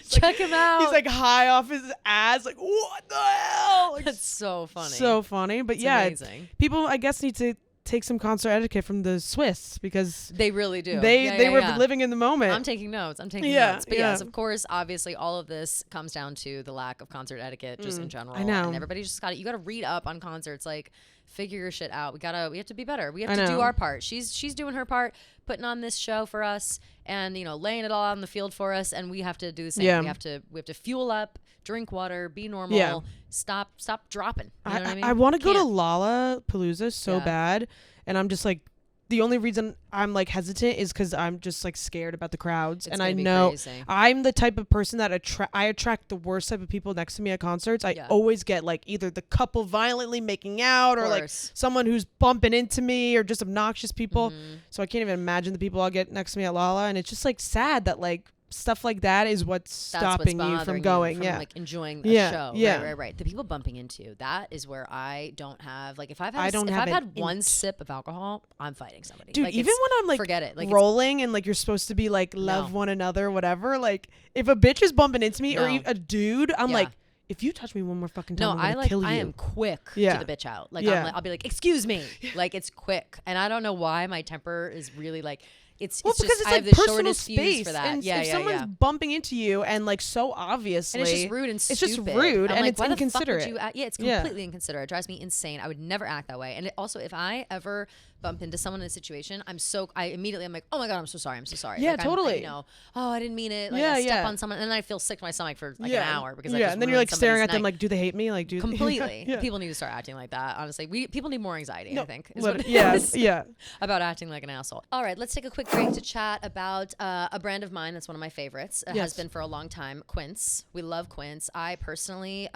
Check him out. He's like high off his ass. Like, what the hell? Like, that's so funny. So funny. But amazing. People, I guess, need to take some concert etiquette from the Swiss because they really do. They were living in the moment. I'm taking notes. But yes, of course, obviously, all of this comes down to the lack of concert etiquette just in general. I know. And everybody just you got to read up on concerts, like figure your shit out. We have to be better. We have to do our part. She's doing her part, putting on this show for us and, laying it all out on the field for us. And we have to do the same. Yeah. We have to fuel up, drink water, be normal. Yeah. Stop dropping. You know what I mean? I want to go to Lollapalooza so bad, and I'm just like, the only reason I'm like hesitant is because I'm just like scared about the crowds, and I know I'm the type of person that I attract the worst type of people next to me at concerts. I always get like either the couple violently making out, or like someone who's bumping into me, or just obnoxious people. So I can't even imagine the people I'll get next to me at Lolla, and it's just like sad that like stuff like that is what's stopping you from going, like enjoying the show. Right. The people bumping into, that is where I don't have, like, if I've had one sip of alcohol, I'm fighting somebody. Dude, like, even when I'm like, forget it. Like, rolling and like you're supposed to be like love one another, whatever. Like if a bitch is bumping into me or a dude, I'm like, if you touch me one more fucking time, I'm gonna kill you. I am quick to the bitch out. Like, I'll be like, excuse me. Like, it's quick. And I don't know why my temper is really like, it's because just, it's I like have the personal shortest space fuse for that. and if someone's bumping into you and like so obviously, and it's just rude and stupid. It's just rude and like, it's inconsiderate. It's completely inconsiderate. It drives me insane. I would never act that way. And it also, if I ever bump into someone in a situation, I'm like, oh my God, I'm so sorry. Yeah, like, totally. Oh, I didn't mean it. Like, I step on someone, and then I feel sick to my stomach for like an hour because I just and then you're like staring at them night. like, do they hate me? Like, do completely. People need to start acting like that. Honestly, people need more anxiety. I think. About acting like an asshole. All right, let's take a quick break to chat about a brand of mine that's one of my favorites. It has been for a long time. Quince. We love Quince. I personally,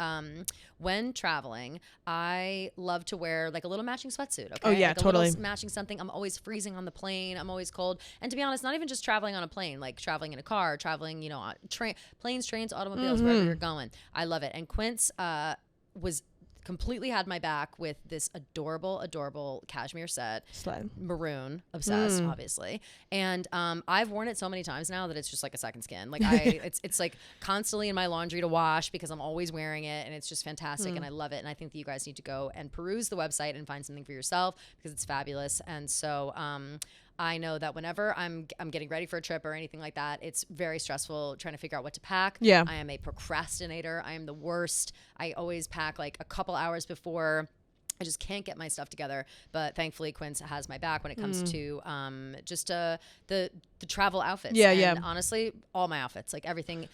when traveling, I love to wear like a little matching sweatsuit. Okay. Oh yeah, like totally. Matching something. I'm always freezing on the plane. I'm always cold. And to be honest, not even just traveling on a plane, like traveling in a car, traveling, on planes, trains, automobiles, wherever you're going. I love it. And Quince completely had my back with this adorable cashmere set. Slide. Maroon, obsessed, obviously. And I've worn it so many times now that it's just like a second skin. Like it's like constantly in my laundry to wash because I'm always wearing it, and it's just fantastic and I love it. And I think that you guys need to go and peruse the website and find something for yourself because it's fabulous. And so I know that whenever I'm getting ready for a trip or anything like that, it's very stressful trying to figure out what to pack. Yeah. I am a procrastinator. I am the worst. I always pack like a couple hours before. I just can't get my stuff together. But thankfully, Quince has my back when it comes to just the travel outfits. And honestly, all my outfits, like everything.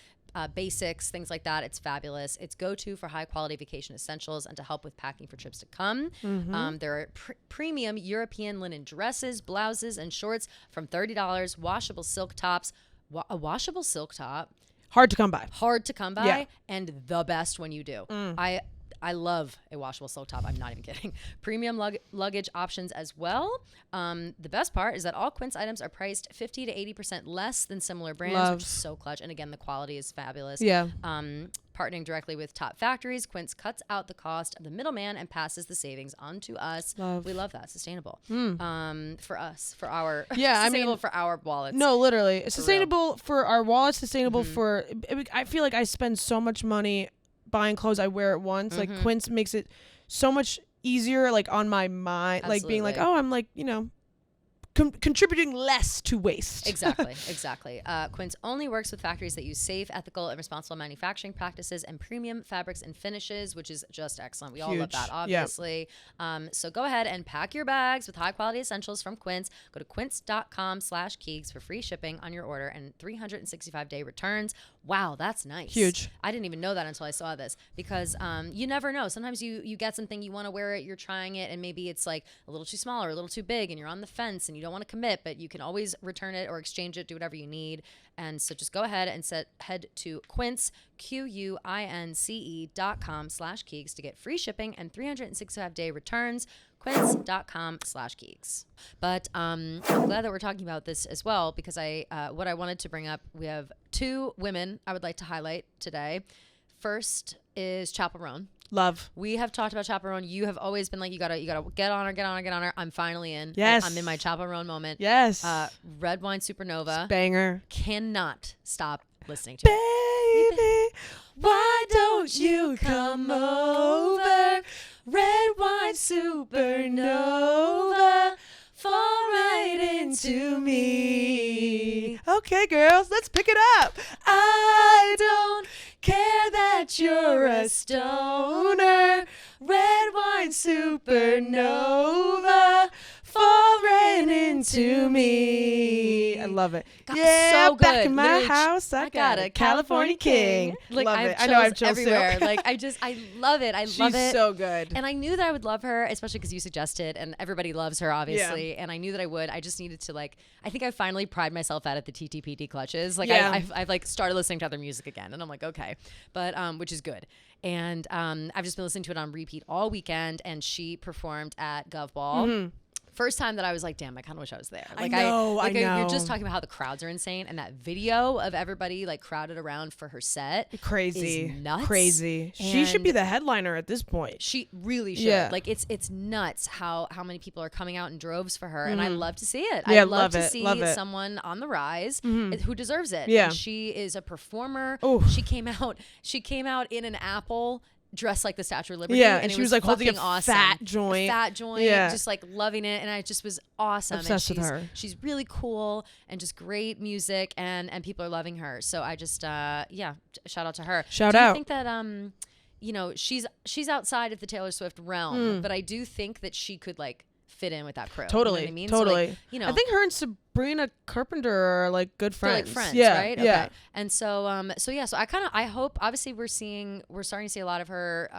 Basics, things like that. It's fabulous. It's go-to for high-quality vacation essentials and to help with packing for trips to come. There are premium European linen dresses, blouses, and shorts from $30. Washable silk tops. A washable silk top. Hard to come by. And the best when you do. I love a washable silk top. I'm not even kidding. Premium luggage options as well. The best part is that all Quince items are priced 50 to 80% less than similar brands, which is so clutch. And again, the quality is fabulous. Partnering directly with top factories, Quince cuts out the cost of the middleman and passes the savings on to us. We love that. Sustainable. For us, for our sustainable for our wallets. No, literally. Sustainable for our wallets, sustainable for I feel like I spend so much money buying clothes I wear at once. Like Quince makes it so much easier, like on my mind. Absolutely. Like being like, oh, I'm like, contributing less to waste. Exactly. Quince only works with factories that use safe, ethical, and responsible manufacturing practices and premium fabrics and finishes, which is just excellent. We all love that, obviously. So go ahead and pack your bags with high quality essentials from Quince. Go to quince.com/Keegs for free shipping on your order and 365-day returns. Wow, that's nice. Huge. I didn't even know that until I saw this because you never know. Sometimes you get something, you want to wear it, you're trying it, and maybe it's like a little too small or a little too big, and you're on the fence and you don't want to commit, but you can always return it or exchange it, do whatever you need. And so just go ahead and head to Quince, QUINCE.com/Keegs to get free shipping and 365-day returns. Quince.com/Keegs. But I'm glad that we're talking about this as well because what I wanted to bring up, we have two women I would like to highlight today. First is Chappell Roan. Love. We have talked about Chappell Roan. You have always been like, you gotta get on her. I'm finally in. Yes. I'm in my Chappell Roan moment. Yes. Red Wine Supernova. Banger. Cannot stop listening to it. Baby, why don't you come over? Red Wine Supernova. Fall right into me. Okay, girls, let's pick it up. I don't care that you're a stoner. Red Wine Supernova. Fall right into me. I love it. So good. Back in my house, I got a California king. Like, love it. I know I've chills everywhere. Like I love it. She's love it. so good. And I knew that I would love her, especially because you suggested, and everybody loves her, obviously. And I knew that I would. I just needed to I think I finally pried myself out at the TTPD clutches. I've started listening to other music again, and I'm like, okay, but which is good. And I've just been listening to it on repeat all weekend. And she performed at Gov Ball. first time that I was like, damn, I kind of wish I was there. Like, I know. You're just talking about how the crowds are insane, and that video of everybody like crowded around for her set, crazy, is nuts. Crazy. She should be the headliner at this point. She really should. Yeah. Like, it's nuts how many people are coming out in droves for her, and I love to see it. Yeah, I love to it. see love it. someone on the rise who deserves it. Yeah, and she is a performer. Ooh. She came out in an apple, dressed like the Statue of Liberty. Yeah, and she was like holding a awesome. fat joint. Yeah. Just like loving it, and I just was awesome. Obsessed and with her. She's really cool and just great music, and people are loving her. So I just shout out to her. Shout out. Do you out. think that she's outside of the Taylor Swift realm, but I do think that she could like fit in with that crew. Totally. You know what I mean? Totally. So, like, I think her and Sabrina Carpenter are like good friends. They're like friends, yeah, right? Yeah. Okay. And so I hope, obviously we're starting to see a lot of her.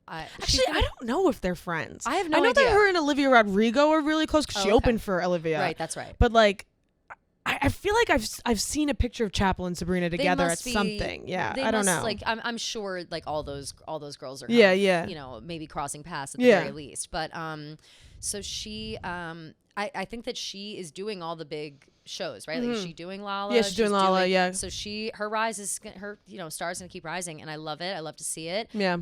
Actually, I don't know if they're friends. I have no idea. I know idea. that her and Olivia Rodrigo are really close because she opened for Olivia. Right, that's right. But like, I feel like I've seen a picture of Chappell and Sabrina together at something. Yeah, I don't know. Like, I'm sure like all those girls are. Maybe crossing paths at the very least. But so she I think that she is doing all the big shows, right? Like, is she doing Lala? Yeah, she's doing Lala. Yeah. So her rise is her star's gonna keep rising, and I love it. I love to see it. Yeah.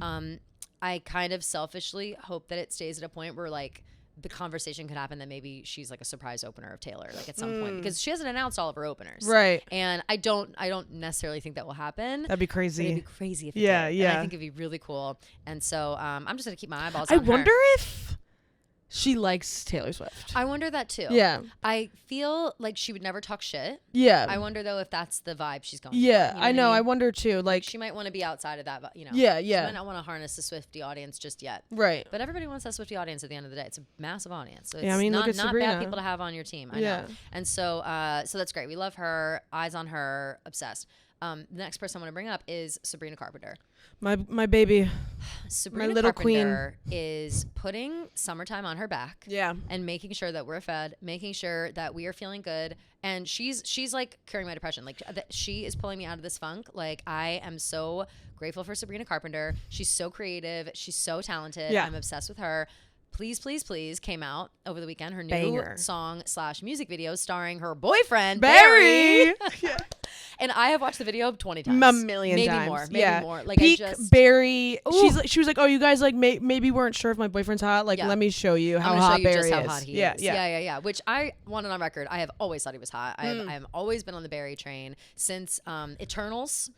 I kind of selfishly hope that it stays at a point where like the conversation could happen that maybe she's like a surprise opener of Taylor, like at some point, because she hasn't announced all of her openers, right? And I don't necessarily think that will happen. That'd be crazy. It'd be crazy if it yeah, did. yeah. And I think it'd be really cool. And so I'm just gonna keep my eyeballs on her. I wonder if she likes Taylor Swift. I wonder that too. Yeah. I feel like she would never talk shit. Yeah. I wonder though if that's the vibe she's going. Yeah, for. You know I know. I mean? I wonder too. Like, she might want to be outside of that, Yeah, yeah. She might not want to harness the Swiftie audience just yet. Right. But everybody wants that Swiftie audience at the end of the day. It's a massive audience. So it's look at not Sabrina. bad people to have on your team. I know. And so that's great. We love her. Eyes on her. Obsessed. The next person I want to bring up is Sabrina Carpenter. My baby. Sabrina my little Carpenter is putting summertime on her back. Yeah. And making sure that we're fed, making sure that we are feeling good. And she's like curing my depression. Like, she is pulling me out of this funk. Like, I am so grateful for Sabrina Carpenter. She's so creative. She's so talented. Yeah. I'm obsessed with her. Please, Please, Please came out over the weekend. Her new Banger. song/music video starring her boyfriend, Barry. Yeah. And I have watched the video 20 times. A million times. Maybe more. Like, peak Barry. She was like, oh, you guys like maybe weren't sure if my boyfriend's hot. Like, let me show you how hot Barry is. How hot he is. Yeah. Which I wanted on record. I have always thought he was hot. I have always been on the Barry train since Eternals.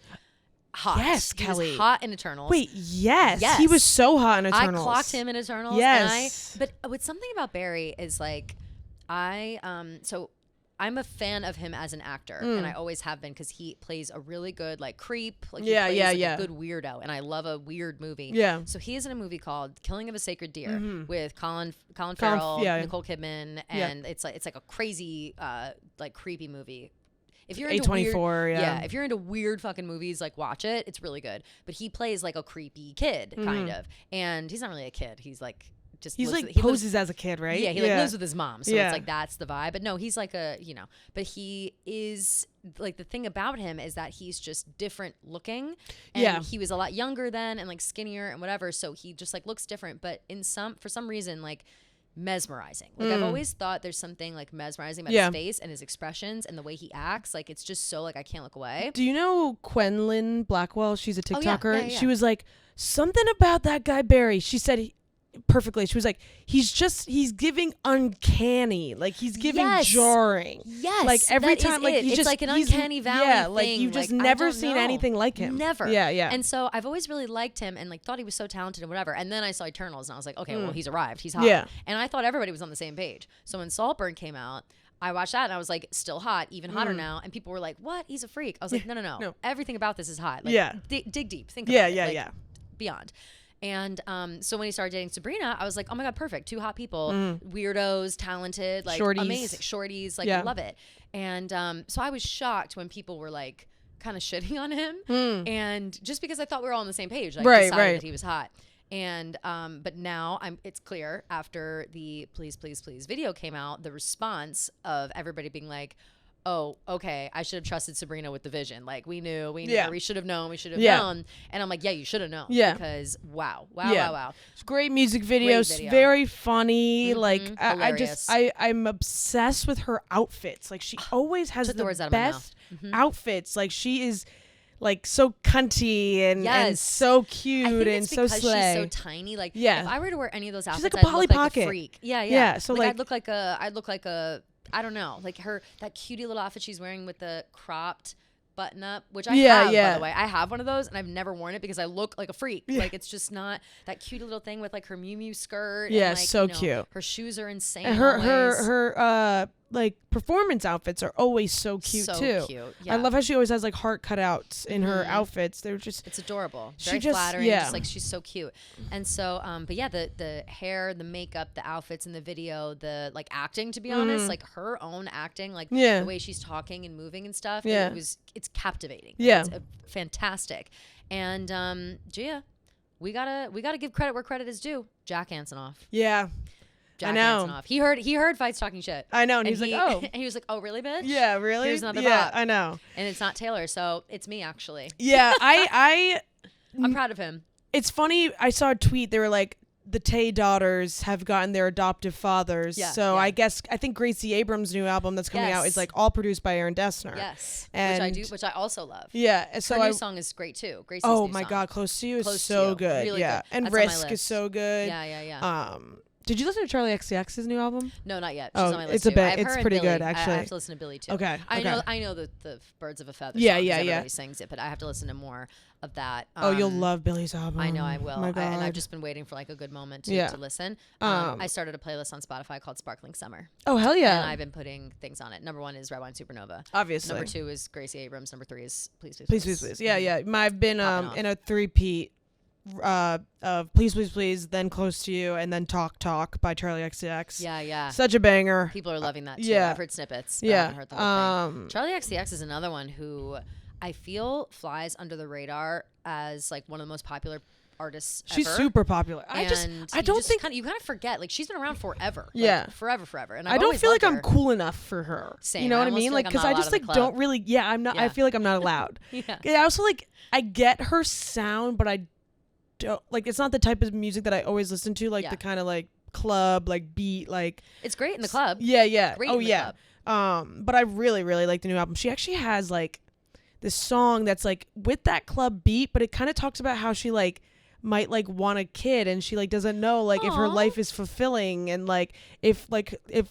Hot. Yes, he Kelly. Was hot in Eternals. Wait, yes. He was so hot in Eternals. I clocked him in Eternals. Yes. But what's something about Barry is like, so I'm a fan of him as an actor, and I always have been, because he plays a really good like creep. Like, he plays a good weirdo, and I love a weird movie. Yeah. So he is in a movie called Killing of a Sacred Deer with Colin Farrell, Nicole Kidman, and it's like a crazy like creepy movie. If you're into A24, if you're into weird fucking movies, like, watch it. It's really good. But he plays like a creepy kid, kind of, and he's not really a kid. He's like poses as a kid, right? Yeah, he like lives with his mom, so it's like that's the vibe. But no, he's like but he is like, the thing about him is that he's just different looking, and he was a lot younger then and like skinnier and whatever, so he just like looks different. But for some reason, like, mesmerizing. Like, I've always thought there's something like mesmerizing about his face and his expressions and the way he acts. Like, it's just so like, I can't look away. Do you know Quenlin Blackwell? She's a TikToker. Yeah. She was like, something about that guy Barry. She said perfectly. She was like, he's giving uncanny. Like, he's giving jarring. Yes. Like, every time, like, it's like an uncanny valley thing. Like, you've just never seen anything like him. Never. Yeah. And so I've always really liked him and like thought he was so talented and whatever. And then I saw Eternals and I was like, okay, well, he's arrived. He's hot. Yeah. And I thought everybody was on the same page. So when Saltburn came out, I watched that and I was like, still hot, even hotter now. And people were like, what? He's a freak. I was like, no. Everything about this is hot. Like, dig deep. Think about it. Like, beyond. And so when he started dating Sabrina, I was like, oh my God, perfect. Two hot people, weirdos, talented, like, amazing. Shorties, like, love it. And so I was shocked when people were like kind of shitting on him. And just because I thought we were all on the same page, like, decided that he was hot. And but now it's clear, after the Please, Please, Please video came out, the response of everybody being like, oh, okay, I should have trusted Sabrina with the vision. Like we knew, we should have known, known. And I'm like, yeah, you should have known. Yeah. Because wow. It's great music videos, very funny. Like I'm obsessed with her outfits. Like she always has the best outfits. Like she is like so cunty and so cute and so slay. She's so tiny. Like if I were to wear any of those outfits, she's like a Polly Pocket. Like a freak. Yeah. So like I'd look like a I don't know, like that cutie little outfit she's wearing with the cropped button up, which I have, by the way. I have one of those and I've never worn it because I look like a freak. Like it's just not that cute little thing with like her Miu Miu skirt. Yeah, and, like, so cute. Her shoes are insane. And her like performance outfits are always so cute too. Yeah. I love how she always has like heart cutouts in her outfits. They're just it's adorable. Very flattering. Just like she's so cute. And so but yeah, the hair, the makeup, the outfits in the video, the like acting, to be honest, like her own acting, like the way she's talking and moving and stuff. It's captivating. It's fantastic. And Gia, we gotta give credit where credit is due. Jack Antonoff. Yeah. Jack Antonoff. He heard Fights talking shit. I know, and he's like, oh. And he was like, oh, really, bitch? Yeah, really? Here's another bop. I know. And it's not Taylor, so it's me, actually. Yeah, I'm proud of him. It's funny, I saw a tweet, they were like, the Tay daughters have gotten their adoptive fathers. I think Gracie Abrams' new album that's coming out is like all produced by Aaron Dessner. Yes. And which I also love. Yeah. So her new song is great too. Gracie's oh new my song. God, Close to You is so good. Really good. And that's Risk is so good. Yeah. Did you listen to Charlie XCX's new album? No, not yet. She's on my list it's too. a bit. It's pretty good, actually. I have to listen to Billy too. Okay. I know the Birds of a Feather. Yeah, song, yeah. Everybody sings it, but I have to listen to more of that. You'll love Billy's album. I know I will. My God. And I've just been waiting for like a good moment to listen. I started a playlist on Spotify called Sparkling Summer. Oh, hell yeah. And I've been putting things on it. Number 1 is Red Wine Supernova. Obviously. Number 2 is Gracie Abrams. Number 3 is Please. Yeah. I've been in a three-peat of Please, then Close to You, and then Talk by Charlie XCX. Yeah. Such a banger. People are loving that too. Yeah. I've heard snippets, but I haven't heard the whole thing. Charlie XCX is another one who I feel flies under the radar as like one of the most popular artists She's ever. super popular. I don't think you kind of forget, like she's been around forever. Yeah. Like, forever. And I don't feel like I'm cool enough for her. Same. You know what I mean? Like, because I just like don't really. Yeah, I'm not. I feel like I'm not allowed. Yeah. I also like I get her sound, but I don't like. It's not the type of music that I always listen to. Like the kind of like club like beat like. It's great in the club. Yeah. Great in the club. But I really like the new album. She actually has like this song that's like with that club beat, but it kind of talks about how she like might like want a kid and she like doesn't know like if her life is fulfilling and like if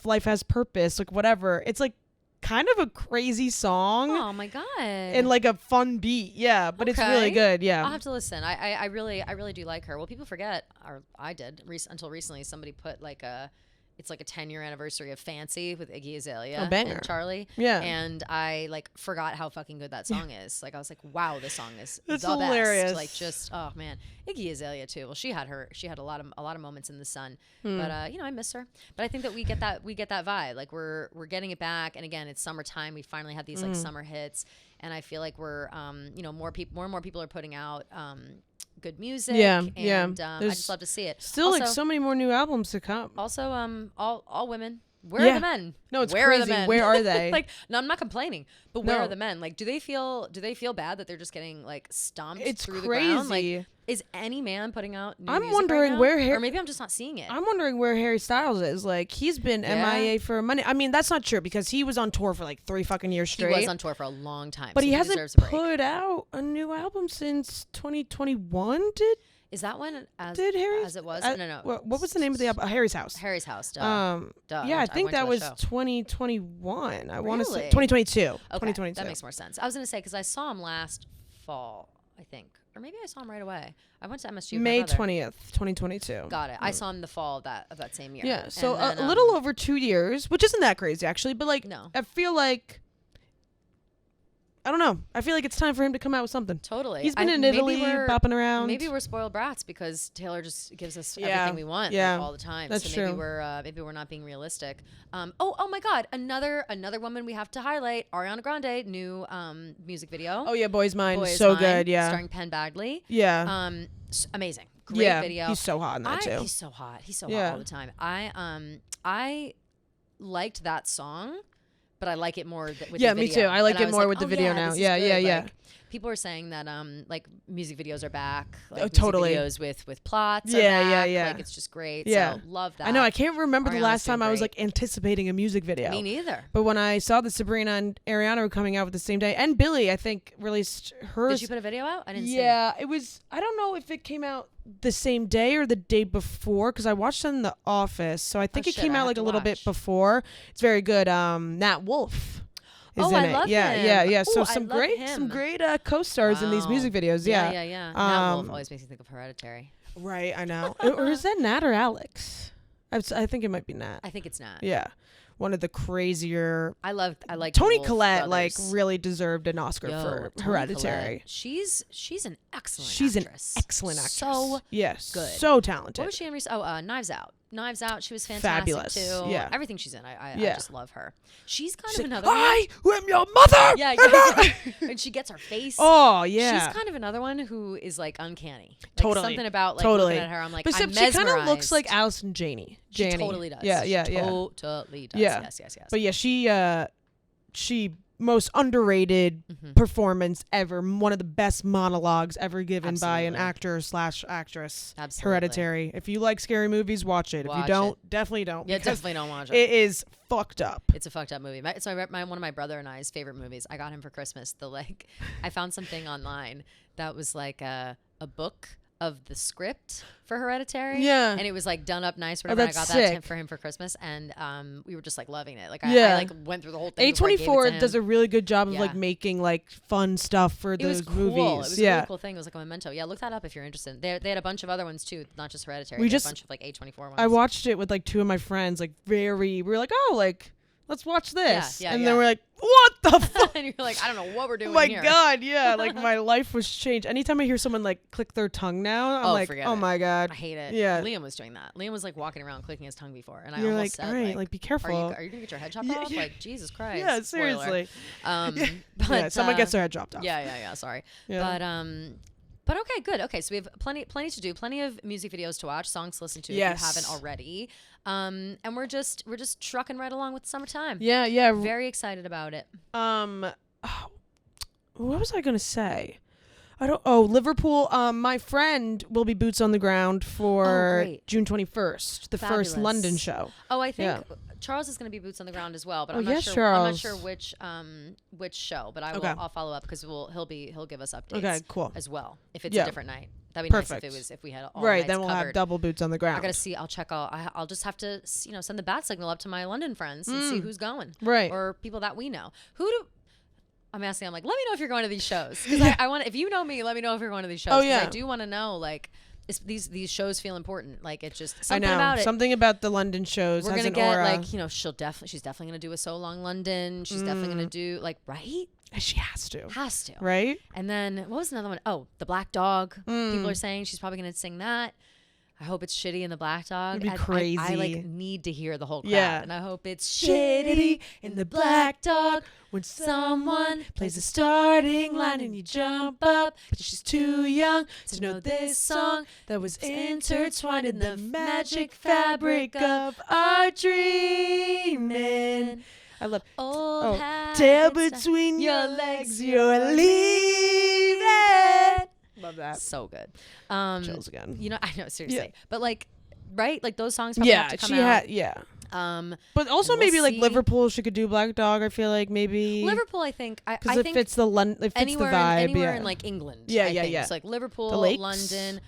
life has purpose, like whatever. It's like kind of a crazy song. Oh my God. And like a fun beat. Yeah, but it's really good. Yeah. I'll have to listen. I really do like her. Well, people forget, or I did until recently, somebody put like it's like a 10-year anniversary of Fancy with Iggy Azalea and Charlie. Yeah. And I like forgot how fucking good that song is. Like I was like, wow, this song is That's the hilarious. best. Like just oh man. Iggy Azalea too. Well, she had a lot of moments in the sun. But I miss her. But I think that we get that vibe. Like we're getting it back. And again, it's summertime. We finally have these like summer hits. And I feel like we're more and more people are putting out good music. And I just love to see it. Still also, like so many more new albums to come. Also, all women. Where are the men? No, it's where crazy. Are the men? Where are they? Like, no, I'm not complaining, but where are the men? Like, do they feel bad that they're just getting like stomped through the ground? Like, is any man putting out new music wondering right now? Or maybe I'm just not seeing it. I'm wondering where Harry Styles is. Like, he's been MIA for money. I mean, that's not true because he was on tour for like 3 fucking years straight. He was on tour for a long time, but so he hasn't put out a new album since 2021. Is that one as it was? No. What was the name of the album? Harry's House. Harry's House. Duh. Yeah, I think that was 2021. I want to say 2022. Okay, 2022. That makes more sense. I was going to say because I saw him last fall, I think, or maybe I saw him right away. I went to MSG. May 20th, 2022. Got it. I saw him the fall of that same year. Yeah, so then, a little over 2 years, which isn't that crazy actually, but like I feel like. I don't know. I feel like it's time for him to come out with something. Totally. He's been in Italy, bopping around. Maybe we're spoiled brats because Taylor just gives us everything we want like, all the time. That's true. Maybe we're not being realistic. Oh my God. Another woman we have to highlight. Ariana Grande, new music video. Oh yeah, Boy's Mine. So good. Yeah. Starring Penn Badgley. Yeah. Amazing. Great video. He's so hot in that too. He's so hot. He's so hot all the time. I liked that song. but I like it more with the video. me too. I like it more with the video now. Yeah. People are saying that like music videos are back. Like totally. Music videos with plots. Yeah. Like it's just great. Yeah. So love that. I know. I can't remember the last time great. I was like anticipating a music video. Me neither. But when I saw that Sabrina and Ariana were coming out with the same day, and Billie, I think, released hers. Did she put a video out? I didn't see. Yeah, it was. I don't know if it came out the same day or the day before, because I watched it in the office. So I think it came out like a little bit before. It's very good. Nat Wolff. Is in I it. love him. Yeah. So Ooh, some great co-stars in these music videos. Yeah. Nat Wolff always makes me think of Hereditary. Right, I know. Or is that Nat or Alex? I think it might be Nat. I think it's Nat. Yeah. One of the crazier. I like Toni Wolff Collette. brothers. Like really deserved an Oscar for Hereditary. She's an excellent. She's actress. an excellent actress. So good. So talented. What was she in recently? Knives Out. Knives Out. She was fantastic Fabulous. too. Yeah. Everything she's in, I just love her. She's kind of another. I am your mother. Yeah. And she gets her face. Oh yeah. She's kind of another one who is like uncanny. Like, totally. Something about like looking at her, I'm like, I'm mesmerized. She kind of looks like Allison Janney. She totally does. Yeah. Totally does. Yeah. Yes. But yeah, she most underrated performance ever. One of the best monologues ever given by an actor/actress. Absolutely. Hereditary. If you like scary movies, watch it. If you don't, definitely don't. Yeah, definitely don't watch it. It is fucked up. It's a fucked up movie. One of my brother and I's favorite movies. I got him for Christmas. I found something online that was like a book of the script for Hereditary. Yeah. And it was like done up nice, whatever. That's I got sick. that for him for Christmas. And we were just like loving it. Like Yeah. I like went through the whole thing. A24 does a really good job of like making like fun stuff for those It was cool. movies. It was a really cool thing. It was like a memento. Yeah, look that up if you're interested. They had a bunch of other ones too, not just Hereditary. A bunch of like A24 ones. I watched it with like two of my friends, like we were like, oh, like let's watch this. And then we're like, what the fuck? And you're like, I don't know what we're doing my here. God, yeah. Like my life was changed. Anytime I hear someone like click their tongue now, I'm like, oh my God. I hate it. Yeah. Liam was doing that. Liam was like walking around clicking his tongue before. And I You're almost like, said, all right, like be careful. Are you going to get your head chopped off? Like, Jesus Christ. Yeah, seriously. But someone gets their head chopped off. Yeah, sorry. Yeah. But okay, good. Okay, so we have plenty to do, plenty of music videos to watch, songs to listen to if you haven't already. And we're just trucking right along with summertime. Yeah. Very excited about it. What was I gonna say? Liverpool. My friend will be boots on the ground for June 21st, the first London show. Oh, I think Charles is going to be boots on the ground as well, but I'm not sure. Charles. I'm not sure which show, but I'll follow up because he'll give us updates. Okay, cool. As well, if it's a different night. That'd be perfect. Nice if we had all right. nights Then we'll covered. have double boots on the ground. I gotta see. I'll check. I'll just have to send the bat signal up to my London friends and see who's going. Right. Or people that we know. I'm asking. I'm like, let me know if you're going to these shows because I want. If you know me, let me know if you're going to these shows. Oh yeah. I do want to know like. These shows feel important. Like it's just something about it. Something about the London shows. We're has gonna an get aura. like she's definitely gonna do a So Long London. She's definitely gonna do like right. She has to. Right. And then what was another one? Oh, The Black Dog. People are saying she's probably gonna sing that. I hope it's shitty in The Black Dog. It'd be crazy. I like need to hear the whole crowd. Yeah. And I hope it's shitty in The Black Dog when someone plays the starting line and you jump up. But she's too young to know this song that was intertwined in the magic fabric of our dreaming. I love tail between your legs, you're leaving. Love that. So good. Chills again. I know, seriously. But like, right? Like those songs probably have to come out. But also maybe like Liverpool, she could do Black Dog. I feel like maybe Liverpool. I think because it fits the it fits anywhere, the vibe. Anywhere in like England. Yeah. It's like Liverpool, London.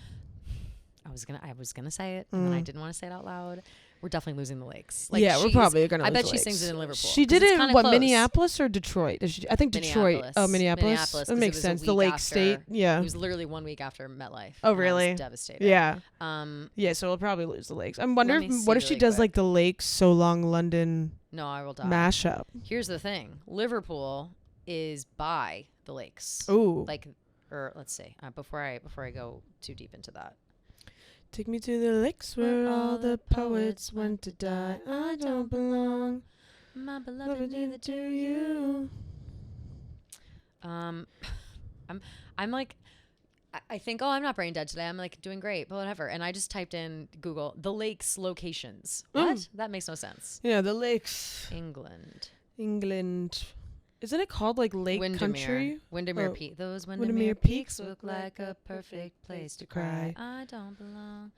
I was gonna say it, and then I didn't want to say it out loud. We're definitely losing the lakes. Like we're probably gonna. I lose bet she sings it in Liverpool. She did it in Minneapolis or Detroit? I think Detroit. Oh, Minneapolis. That makes sense. The Lake State. Yeah. It was literally 1 week after MetLife. Oh, really? I was devastated. Yeah. So we'll probably lose the lakes. I'm wondering what if she does like the Lakes So Long London. No, I will die. Mashup. Here's the thing: Liverpool is by the lakes. Ooh. Let's see. Before I go too deep into that. Take me to the lakes where all the poets went to die. I don't belong. My beloved, neither do you. I'm like, I think, I'm not brain dead today. I'm like doing great, but whatever. And I just typed in Google the lakes locations. What? That makes no sense. Yeah, the lakes. England. England. Isn't it called like Lake Country? Windermere Peak. Those Windermere Peaks look like a perfect place to cry. I don't belong.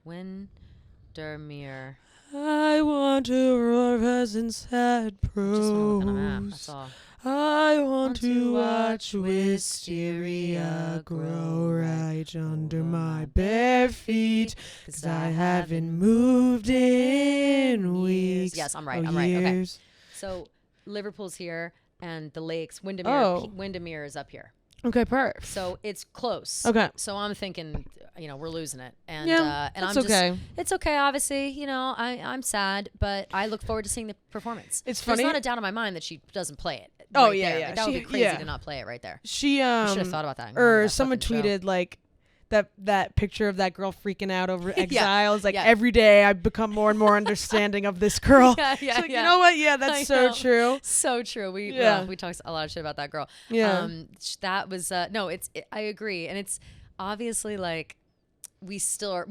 Windermere. I want to roar as in sad prose. Just want to look on a map. That's all. I want to watch wisteria grow right under my bare feet, 'cause I haven't moved in weeks. Yes, I'm right. Okay. So Liverpool's here, and the lakes. Windermere is up here. Okay, perfect. So it's close. Okay. So I'm thinking, we're losing it, and and I'm okay. It's okay. Obviously, I'm sad, but I look forward to seeing the performance. It's funny. There's not a doubt in my mind that she doesn't play it. Oh right yeah, there. yeah. Like, that would be crazy to not play it right there. She I should have thought about that. Or someone tweeted like that picture of that girl freaking out over Exile. It's like every day I become more and more understanding of this girl. You know what? Yeah, that's so true. So true. We talked a lot of shit about that girl. Yeah. That was I agree, and it's obviously like we still are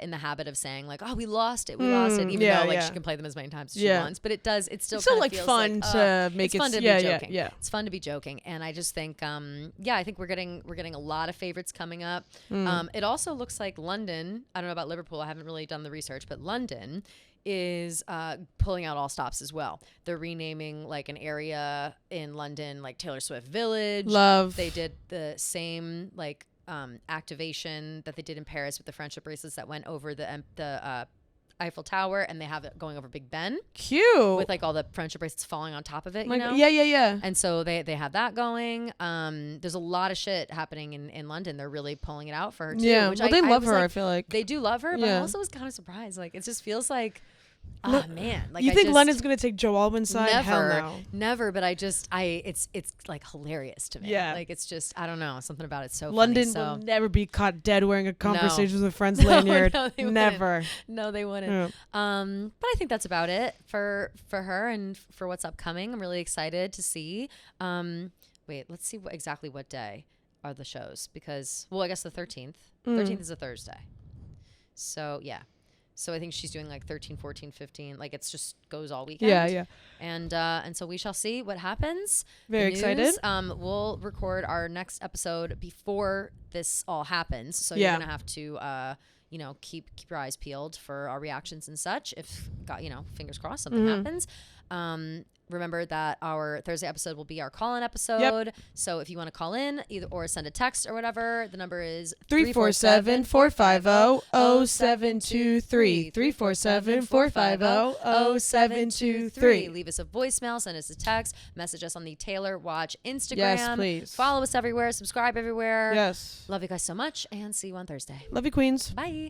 in the habit of saying like, oh, we lost it, even though like she can play them as many times as she wants, but it's still kind of like feels fun like, to make it's it fun to be joking. It's fun to be joking, and I just think I think we're getting a lot of favorites coming up. It also looks like London, I don't know about Liverpool, I haven't really done the research, but London is pulling out all stops as well. They're renaming like an area in London like Taylor Swift Village. Love. They did the same like activation that they did in Paris with the friendship bracelets that went over the Eiffel Tower, and they have it going over Big Ben. Cute. With like all the friendship bracelets falling on top of it, Yeah. And so they have that going. There's a lot of shit happening in London. They're really pulling it out for her too. Yeah, which they love her, like, I feel like. They do love her, but I also was kind of surprised. Like it just feels like, oh man, like you think London's gonna take Joe Albin's side? Never. But it's like hilarious to me. Yeah, like it's just I don't know, something about it so London funny, will never be caught dead wearing a Conversations with Friends lanyard. Never. No, they wouldn't. Yeah. But I think that's about it for her and for what's upcoming. I'm really excited to see. Wait, let's see exactly what day are the shows, because I guess the 13th. 13th is a Thursday. So yeah. So I think she's doing like 13, 14, 15. Like it's just goes all weekend. Yeah. And so we shall see what happens. Very excited. We'll record our next episode before this all happens. So you're gonna have to keep your eyes peeled for our reactions and such. If fingers crossed something happens. Remember that our Thursday episode will be our call-in episode. Yep. So if you want to call in or send a text or whatever, the number is 347-450-0723. 347-450-0723. Leave us a voicemail, send us a text, message us on the Taylor Watch Instagram. Yes, please. Follow us everywhere, subscribe everywhere. Yes. Love you guys so much, and see you on Thursday. Love you, Queens. Bye.